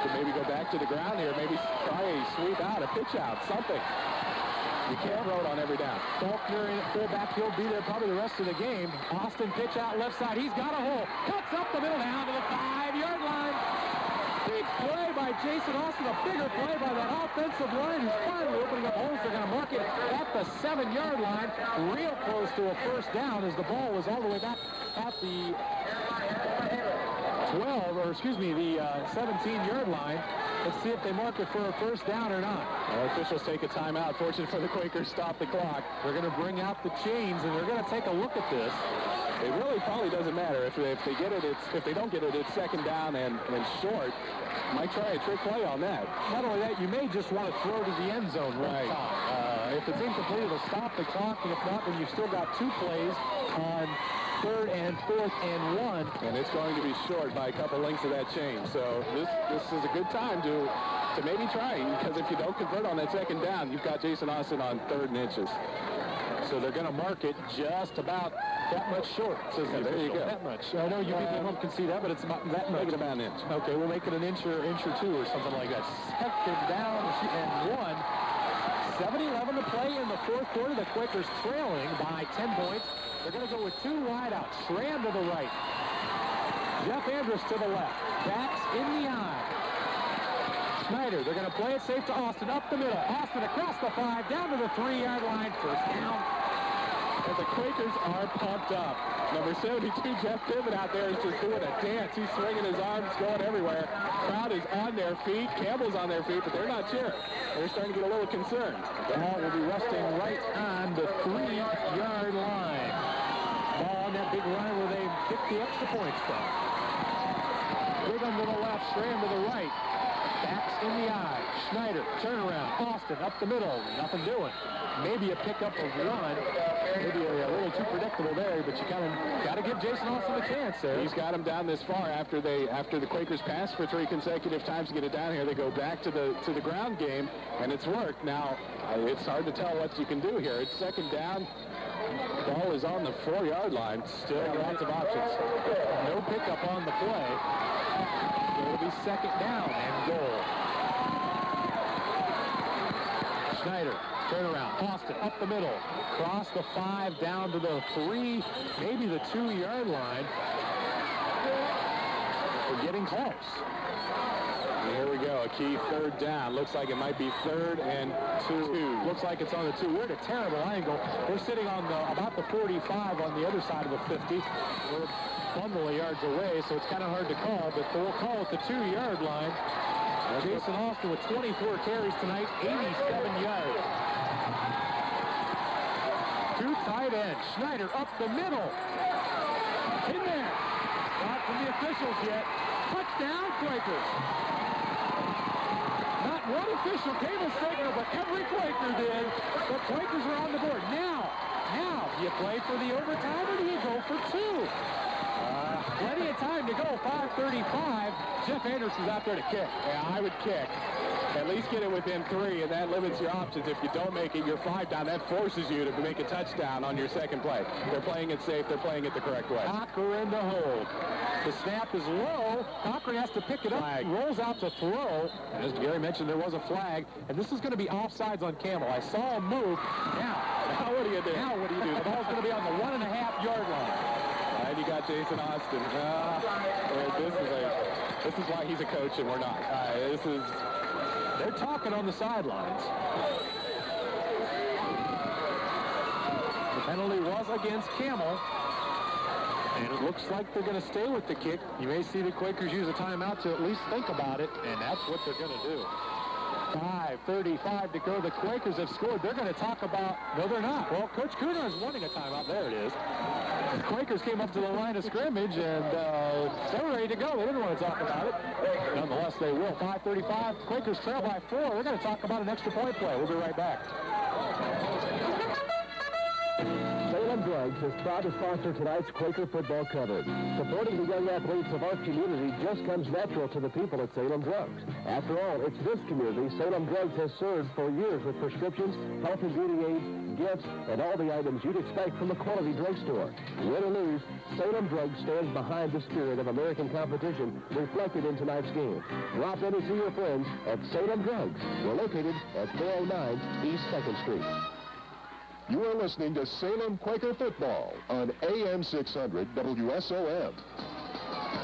to maybe go back to the ground here, maybe try a sweep out, a pitch out, something. You can't throw it on every down. Faulkner in at fullback. He'll be there probably the rest of the game. Austin pitch out left side. He's got a hole. Cuts up the middle down to the 5-yard line. Big play by Jason Austin. A bigger play by that offensive line who's finally opening up holes. They're going to mark it at the 7-yard line. Real close to a first down as the ball was all the way back at the 17-yard line. Let's see if they mark it for a first down or not. Officials take a timeout. Fortunate for the Quakers, stop the clock. They're going to bring out the chains, and they're going to take a look at this. It really probably doesn't matter. If they get it, if they don't get it, it's second down and short. Might try a trick play on that. Not only that, you may just want to throw to the end zone one time. If it's incomplete, it'll stop the clock, and if not, then you've still got 2 plays on 3rd and 4th and 1. And it's going to be short by a couple lengths of that chain. So this is a good time to maybe try, because if you don't convert on that second down, you've got Jason Austin on 3rd and inches. So they're going to mark it just about that much short. So there you go. That much. I know you people can see that, but it's about that much. Make it about an inch. Okay, we'll make it an inch or 2 or something like that. Second down and 1. 7:11 to play in the 4th quarter. The Quakers trailing by 10 points. They're going to go with 2 wideouts. Schramm to the right. Jeff Andrus to the left. Backs in the eye. Schneider, they're going to play it safe to Austin up the middle. Austin across the 5, down to the 3-yard line. First down. And the Quakers are pumped up. Number 72, Jeff Piven out there is just doing a dance. He's swinging his arms, going everywhere. Crowd is on their feet. Campbell's on their feet, but they're not cheering. They're starting to get a little concerned. The ball will be resting right on the 3-yard line. Ball on that big run where they kicked the extra points from. Wiggum to the left, Schramm to the right. Backs in the eye. Schneider, turnaround. Austin up the middle. Nothing doing. Maybe a pickup of 1. Maybe a little too predictable there, but you kind of got to give Jason Austin a chance there. He's got him down this far after the Quakers pass for 3 consecutive times to get it down here. They go back to the ground game, and it's worked. Now, it's hard to tell what you can do here. It's second down. The ball is on the 4-yard line. Still got lots of options. No pickup on the play. It'll be second down and goal. Schneider, turnaround. Austin up the middle. Cross the 5 down to the 3, maybe the 2-yard line. We're getting close. Here we go, a key third down. Looks like it might be 3rd and 2. Looks like it's on the 2. We're at a terrible angle. We're sitting on about the 45 on the other side of the 50. We're a bundle of yards away, so it's kind of hard to call, but we'll call it the 2-yard line. Jason Austin with 24 carries tonight, 87 yards. 2 tight ends. Schneider up the middle. In there. Not from the officials yet. Touchdown, Quakers. Not one official gave a signal, but every Quaker did. The Quakers are on the board. Now, do you play for the overtime or do you go for 2? Plenty of time to go, 5:35. Jeff Anderson's out there to kick. Yeah, I would kick. At least get it within 3, and that limits your options. If you don't make it, you're 5 down. That forces you to make a touchdown on your second play. They're playing it safe. They're playing it the correct way. Cocker in the hold. The snap is low. Cocker has to pick it up. Flag. Rolls out to throw. As Gary mentioned, there was a flag, and this is going to be offsides on Campbell. I saw him move. Now what do you do? Now what do you do? The ball's going to be on the 1.5-yard line. And you got Jason Austin. This is why he's a coach and we're not. They're talking on the sidelines. The penalty was against Campbell. And it looks like they're going to stay with the kick. You may see the Quakers use a timeout to at least think about it, and that's what they're going to do. 5:35 to go. The Quakers have scored. They're going to talk about... No, they're not. Well, Coach Cooner is wanting a timeout. There it is. The Quakers came up to the line of scrimmage, and they were ready to go. They didn't want to talk about it. Nonetheless, they will. 5:35. Quakers trail by 4. They're going to talk about an extra point play. We'll be right back. Salem Drugs is proud to sponsor tonight's Quaker football coverage. Supporting the young athletes of our community just comes natural to the people at Salem Drugs. After all, it's this community Salem Drugs has served for years with prescriptions, health and beauty aids, gifts, and all the items you'd expect from a quality drugstore. Win or lose, Salem Drugs stands behind the spirit of American competition reflected in tonight's game. Drop in and see your friends at Salem Drugs. We're located at 409 East 2nd Street. You are listening to Salem Quaker Football on AM 600 WSOM.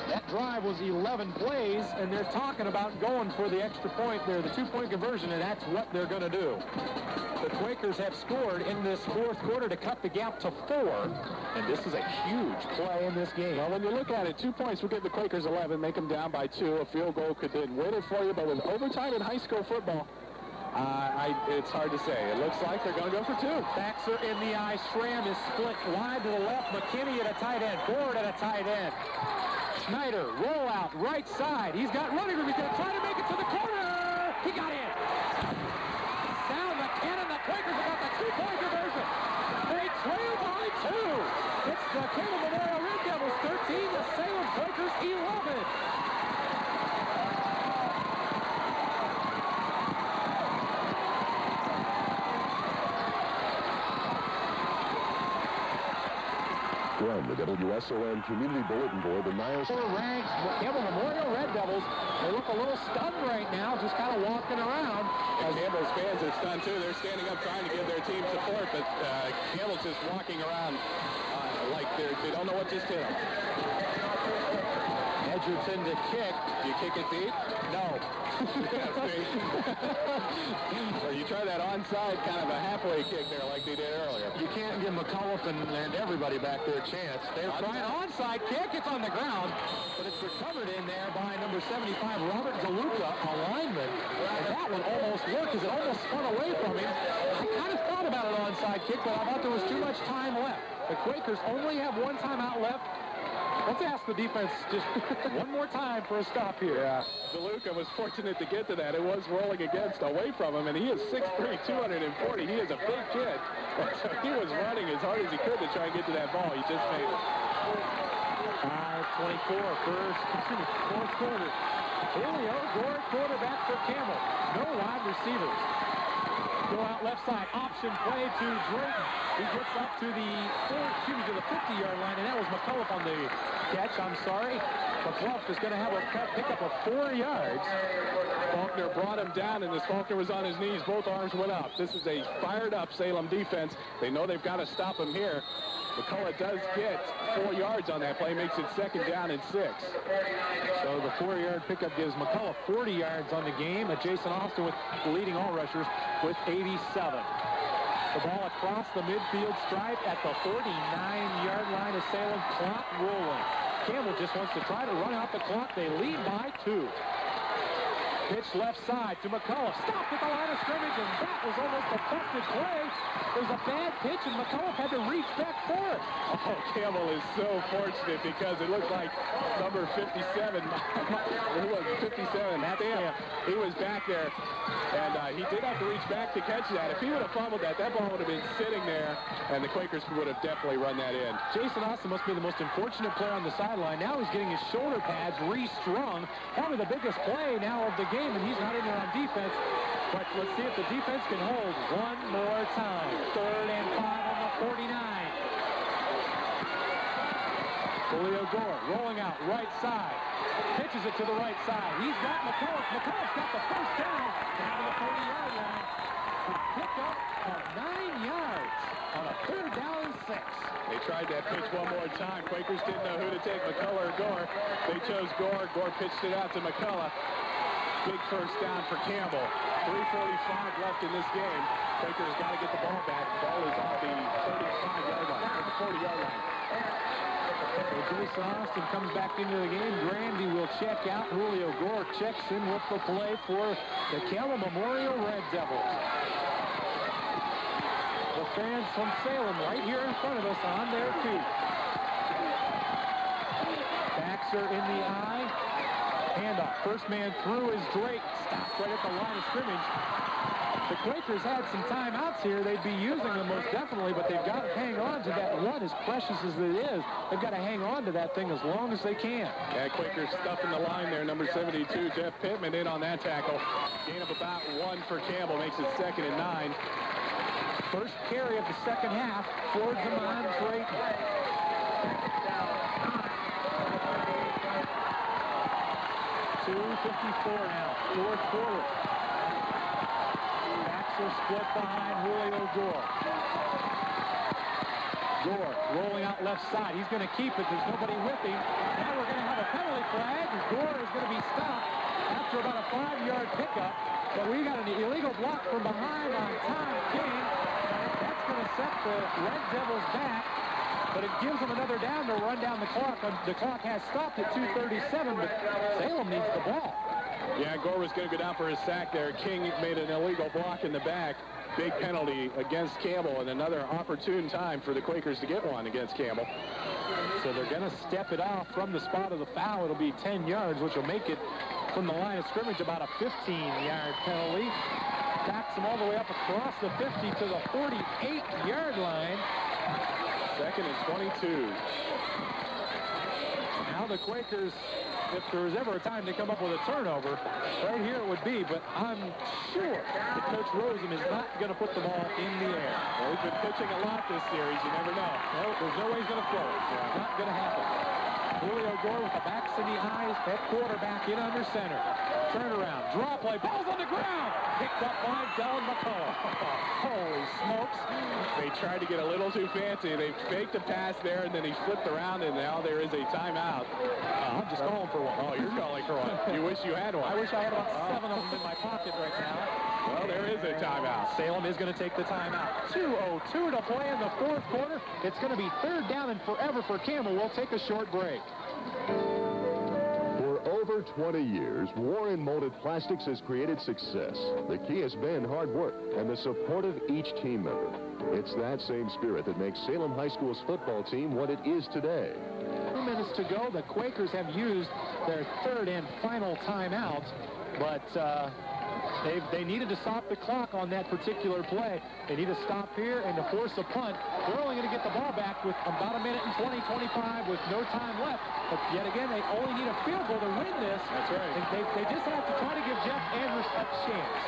That drive was 11 plays, and they're talking about going for the extra point there, the 2-point conversion, and that's what they're going to do. The Quakers have scored in this 4th quarter to cut the gap to 4, and this is a huge play in this game. Well, when you look at it, 2 points will give the Quakers 11, make them down by 2. A field goal could then win it for you, but with overtime in high school football, it's hard to say. It looks like they're going to go for 2. Backs are in the eye. Schramm is split wide to the left. McKinney at a tight end. Ford at a tight end. Schneider, roll out, right side. He's got running room. He's going to try to make it to the corner. He got in. Down McKinnon. The Quakers have got the 2-point conversion. They trail by 2. It's the Campbell Memorial Red Devils 13, the Salem Quakers 11. From the WSOM Community Bulletin Board, the Niles... Ranks, Campbell Memorial Red Devils. They look a little stunned right now, just kind of walking around. And Campbell's fans are stunned too. They're standing up trying to give their team support, but Campbell's just walking around like they don't know what just hit them. Edgerton to kick. Do you kick it deep? No. Or you try that onside kind of a halfway kick there like they did earlier. You can't give McCullough and everybody back there a chance. They're trying an onside kick. It's on the ground, but it's recovered in there by number 75, Robert DeLuca, a lineman. And that one almost worked because it almost spun away from him. I kind of thought about an onside kick, but I thought there was too much time left. The Quakers only have 1 timeout left. Let's ask the defense just one more time for a stop here. Yeah, DeLuca was fortunate to get to that. It was rolling away from him, and he is 6'3", 240. He is a big kid. So he was running as hard as he could to try and get to that ball. He just made it. 5:24, 4th quarter. Julio Gore, quarterback for Campbell. No wide receivers. Go out left side. Option play to Drayton. He gets up to the 50-yard line, and that was McCullough on the catch. I'm sorry. The Bluff is going to have a pickup of 4 yards. Faulkner brought him down, and as Faulkner was on his knees, both arms went up. This is a fired-up Salem defense. They know they've got to stop him here. McCullough does get 4 yards on that play, makes it 2nd down and 6. So the 4-yard pickup gives McCullough 40 yards on the game. Jason Austin with leading all rushers with 87. The ball across the midfield stripe at the 49-yard line of Salem. Clock rolling. Campbell just wants to try to run out the clock. They lead by 2. Pitch left side to McCullough. Stopped at the line of scrimmage, and that was almost a busted play. There's a bad pitch, and McCullough had to reach back for it. Oh, Campbell is so fortunate because it looked like number 57, who was 57, Stamp, he was back there, and he did have to reach back to catch that. If he would have fumbled that, that ball would have been sitting there, and the Quakers would have definitely run that in. Jason Austin must be the most unfortunate player on the sideline. Now he's getting his shoulder pads restrung. Probably the biggest play now of the game, and he's not in there on defense. But let's see if the defense can hold one more time. 3rd and 5 on the 49. Julio Gore rolling out right side. Pitches it to the right side. He's got McCullough. McCullough's got the first down to the 40-yard line. A pickup of 9 yards on a 3rd down and 6. They tried that pitch one more time. Quakers didn't know who to take, McCullough or Gore. They chose Gore. Gore pitched it out to McCullough. Big first down for Campbell. 3:45 left in this game. Quakers got to get the ball back. The ball is on the 35-yard line, or the 40-yard line. So Jason Austin comes back into the game. Grandy will check out. Julio Gore checks in with the play for the Campbell Memorial Red Devils. The fans from Salem right here in front of us on their feet. Backs are in the eye. Handoff. First man through is Drake. Stops right at the line of scrimmage. The Quakers had some timeouts here. They'd be using them most definitely, but they've got to hang on to that one, as precious as it is. They've got to hang on to that thing as long as they can. Yeah, Quakers stuffing the line there. Number 72, Jeff Pittman in on that tackle. Gain of about 1 for Campbell. Makes it 2nd and 9. First carry of the second half. Fords them on Drake. 2:54 now, 4th quarter. Backs are split behind Julio Gore. Gore rolling out left side. He's going to keep it. There's nobody with him. Now we're going to have a penalty flag. Gore is going to be stopped after about a 5-yard pickup. But we got an illegal block from behind on Tom King. That's going to set the Red Devils back. But it gives them another down to run down the clock. The clock has stopped at 2:37, but Salem needs the ball. Yeah, Gore was going to go down for his sack there. King made an illegal block in the back. Big penalty against Campbell, and another opportune time for the Quakers to get one against Campbell. So they're going to step it off from the spot of the foul. It'll be 10 yards, which will make it from the line of scrimmage about a 15-yard penalty. Backs them all the way up across the 50 to the 48-yard line. 2nd and 22. Now the Quakers, if there was ever a time to come up with a turnover, right here it would be, but I'm sure that Coach Rosen is not going to put the ball in the air. Well, he's been pitching a lot this series. You never know. No, there's no way he's going to throw it. It's not going to happen. Julio Gore with the backs in the eyes at quarterback in under center. Turnaround, draw play, ball's on the ground. Picked up by Dylan McCullough. Holy smokes. They tried to get a little too fancy. They faked the pass there, and then he flipped around, and now there is a timeout. I'm just calling for one. Oh, you're calling for one. You wish you had one. I wish I had about 7 of them in my pocket right now. Well, there is a timeout. Salem is going to take the timeout. 2:02 to play in the 4th quarter. It's going to be 3rd down and forever for Campbell. We'll take a short break. For over 20 years, Warren Molded Plastics has created success. The key has been hard work and the support of each team member. It's that same spirit that makes Salem High School's football team what it is today. 2 minutes to go. The Quakers have used their 3rd and final timeout, but they needed to stop the clock on that particular play. They need to stop here and to force a punt. They're only going to get the ball back with about a minute and 25 with no time left. But yet again, they only need a field goal to win this. That's right. They just have to try to give Jeff Andrews a chance.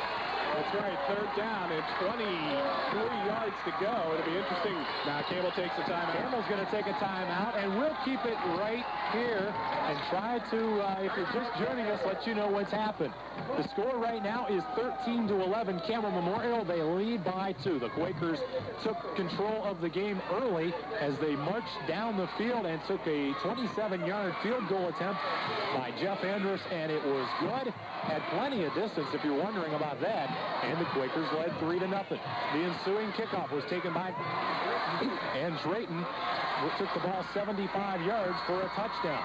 That's right, third down and 23 yards to go. It'll be interesting. Now Campbell takes the timeout. Campbell's going to take a timeout, and we'll keep it right here and try to, if you're just joining us, let you know what's happened. The score right now is 13-11. Campbell Memorial, they lead by 2. The Quakers took control of the game early as they marched down the field and took a 27-yard field goal attempt by Jeff Andrus, and it was good. Had plenty of distance, if you're wondering about that, and the Quakers led 3-0. The ensuing kickoff was taken by and Drayton took the ball 75 yards for a touchdown.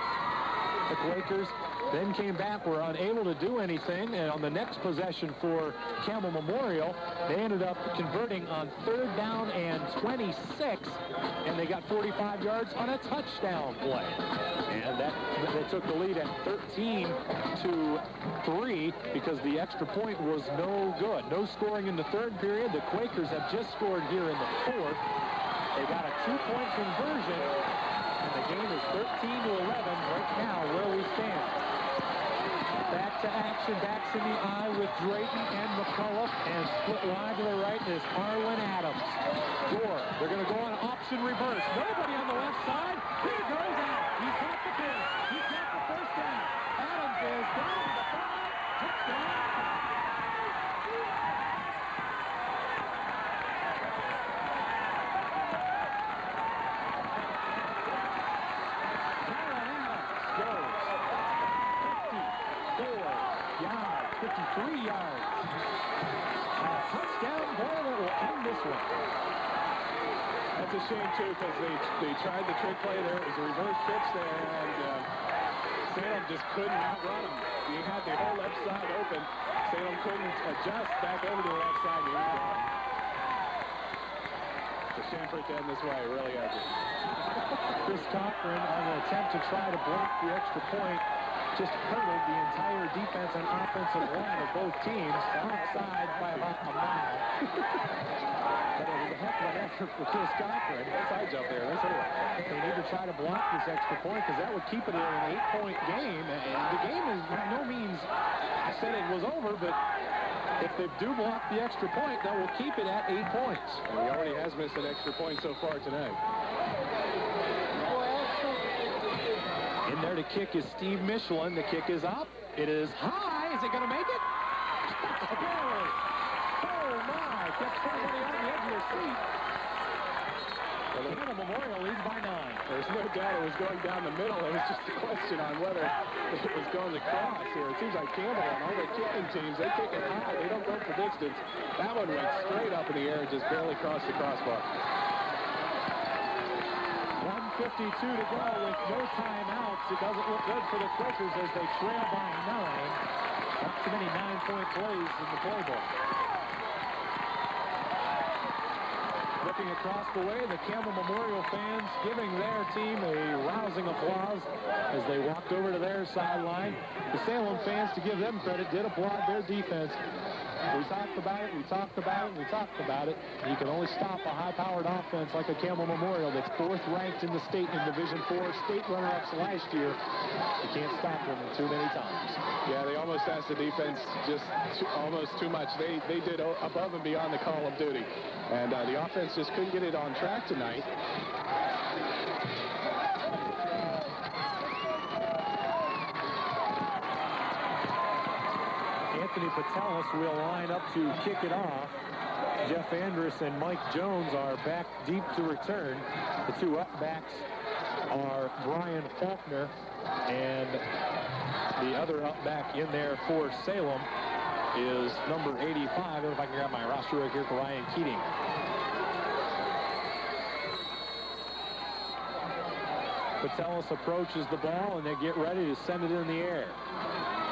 The Quakers then came back, were unable to do anything, and on the next possession for Campbell Memorial, they ended up converting on 3rd down and 26, and they got 45 yards on a touchdown play. And they took the lead at 13-3 because the extra point was no good. No scoring in the 3rd period. The Quakers have just scored here in the 4th. They got a 2-point conversion, and the game is 13-11 right now where we stand. Back to action, backs in the eye with Drayton and McCullough, and split wide to the right is Harlan Adams. Gore, they're going to go on option reverse. Nobody on the left side. He goes out. He's got the pin. He's got the first down. Adams is down to the 5. Touchdown. Yards, 53 yards. A touchdown ball that will end this one. That's a shame, too, because they tried the trick play there. It was a reverse pitch there, and Salem just couldn't outrun him. He had the whole left side open. Salem couldn't adjust back over to the left side. He was gone. It's a shame for it to end this way. It really is. Chris Cochran on an attempt to try to block the extra point just hurdled the entire defense and offensive line of both teams outside by about a mile. But it was a heck of an effort for Chris Cochran. Sides up there. That's all right. They need to try to block this extra point because that would keep it in an 8-point game. And the game is by no means, I said it was over, but if they do block the extra point, that will keep it at 8 points. And he already has missed an extra point so far tonight. In there to kick is Steve Michelin. The kick is up. It is high. Is it going to make it? Oh, my. Kept somebody on the edge of their seat. Well, the Campbell Memorial leads by 9. There's no doubt it was going down the middle. It was just a question on whether it was going to cross here. It seems like Campbell and all the kicking teams, they kick it high. They don't go for distance. That one went straight up in the air and just barely crossed the crossbar. 1:52 to go with no timeouts. It doesn't look good for the Quakers as they trail by 9. Not too many 9-point plays in the playbook. Looking across the way, the Campbell Memorial fans giving their team a rousing applause as they walked over to their sideline. The Salem fans, to give them credit, did applaud their defense. We talked about it, we talked about it, we talked about it. You can only stop a high-powered offense like a Campbell Memorial that's 4th ranked in the state in Division 4 state runner-ups last year. You can't stop them too many times. Yeah, they almost asked the defense just almost too much. They did above and beyond the call of duty. And the offense just couldn't get it on track tonight. Anthony Patelis will line up to kick it off. Jeff Andrus and Mike Jones are back deep to return. The two up backs are Brian Faulkner, and the other up back in there for Salem is number 85. If I can grab my roster right here for Ryan Keating. Patelis approaches the ball, and they get ready to send it in the air.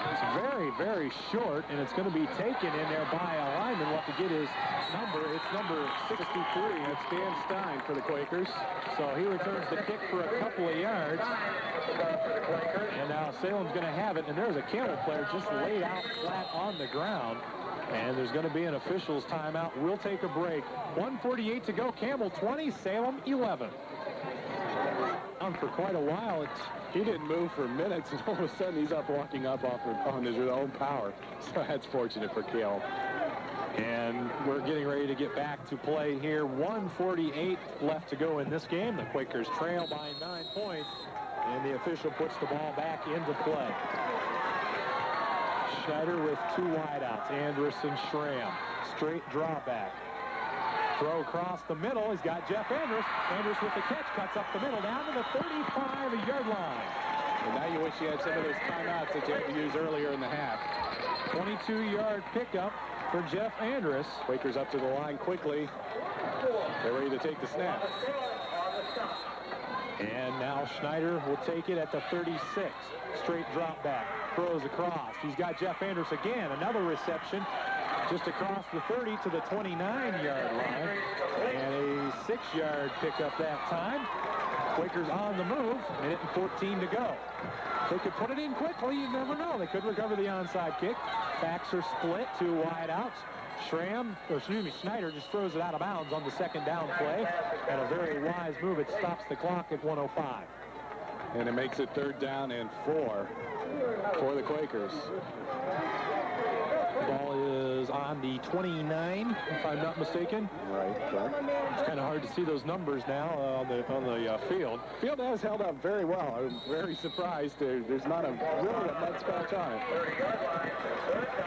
It's very, very short, and it's going to be taken in there by a lineman. We'll have to get his number. It's number 63. That's Dan Stein for the Quakers. So he returns the kick for a couple of yards. And now Salem's going to have it, and there's a Campbell player just laid out flat on the ground. And there's going to be an official's timeout. We'll take a break. 1:48 to go. Campbell 20, Salem 11. On for quite a while. He didn't move for minutes, and all of a sudden he's up walking up on his own power. So that's fortunate for Campbell. And we're getting ready to get back to play here. 1:48 left to go in this game. The Quakers trail by 9 points, and the official puts the ball back into play. Schneider with 2 wideouts, Andrus and Schramm. Straight draw back. Throw across the middle. He's got Jeff Andrus. Andrus with the catch, cuts up the middle, down to the 35-yard line. And now you wish you had some of those timeouts that you had to use earlier in the half. 22-yard pickup for Jeff Andrus. Quakers up to the line quickly. They're ready to take the snap. And now Schneider will take it at the 36. Straight drop back. Throws across. He's got Jeff Andrus again. Another reception just across the 30 to the 29-yard line. And a 6-yard pickup that time. Quakers on the move. Minute and 14 to go. They could put it in quickly. You never know. They could recover the onside kick. Backs are split. 2 wideouts. Schneider just throws it out of bounds on the second down play. And a very wise move. It stops the clock at 1:05. And it makes it 3rd down and 4 for the Quakers. The ball is on the 29, if I'm not mistaken. Right. It's kind of hard to see those numbers now on the field. Field has held up very well. I'm very surprised. There's not really a mud scratch on it.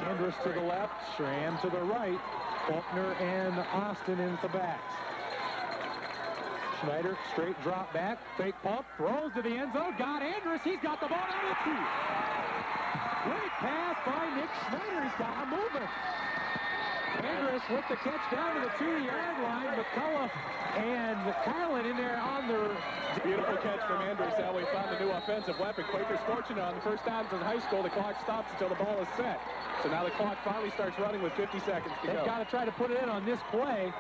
Andrus to the left, Schramm to the right, Faulkner and Austin in the backs. Schneider, straight drop back, fake pump, throws to the end zone, got Andrus, he's got the ball down to 2. Great pass by Nick Schneider, he's got him moving. Andrus with the catch down to the 2-yard line, McCullough and Carlin in there on the... Beautiful catch from Andrus. Now we found a new offensive weapon. Quakers fortunate on the first downs in high school. The clock stops until the ball is set. So now the clock finally starts running with 50 seconds to go. They've got to try to put it in on this play.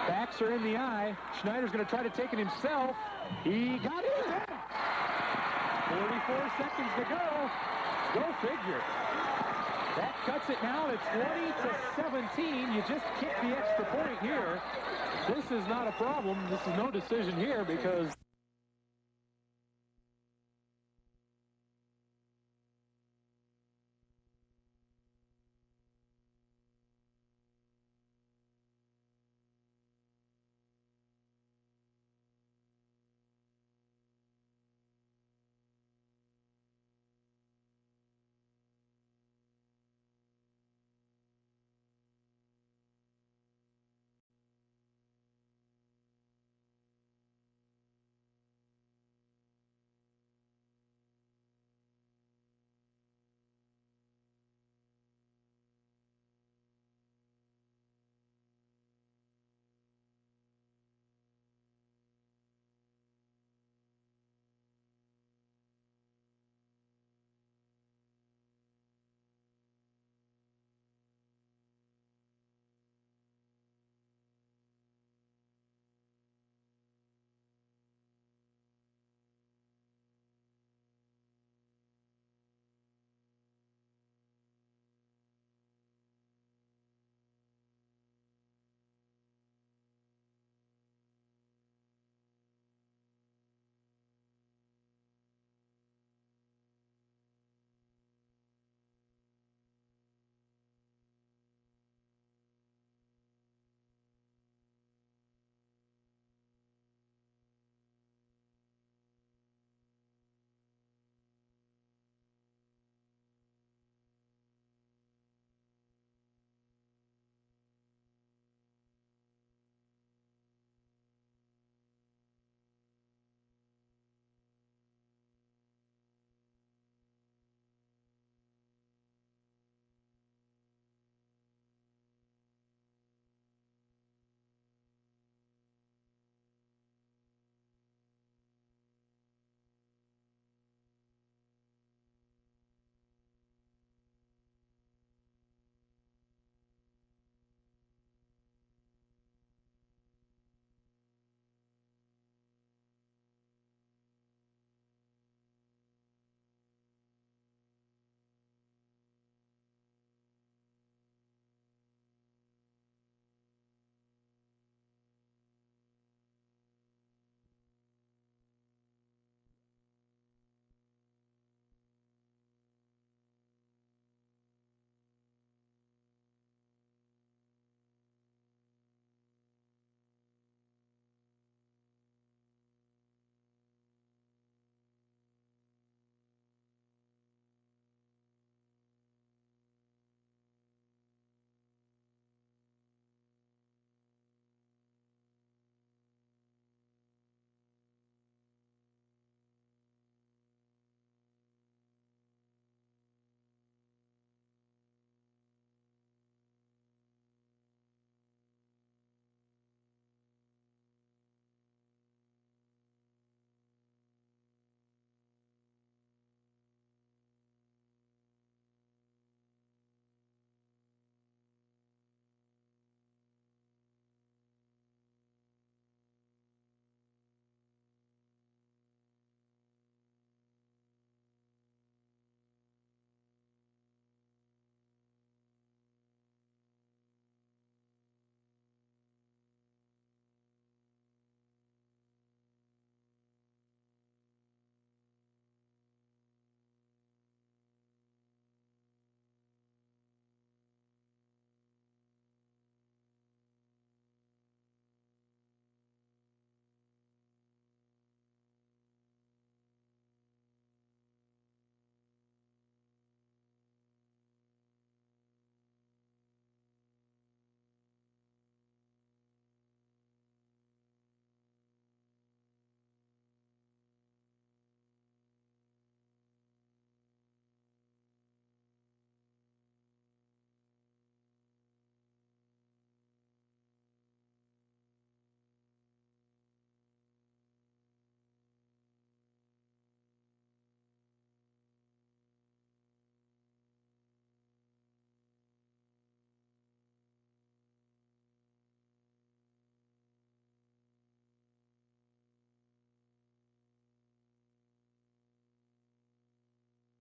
Backs are in the eye. Schneider's going to try to take it himself. He got it. 44 seconds to go. Go figure. That cuts it now. It's 20-17. You just kick the extra point here. This is not a problem. This is no decision here because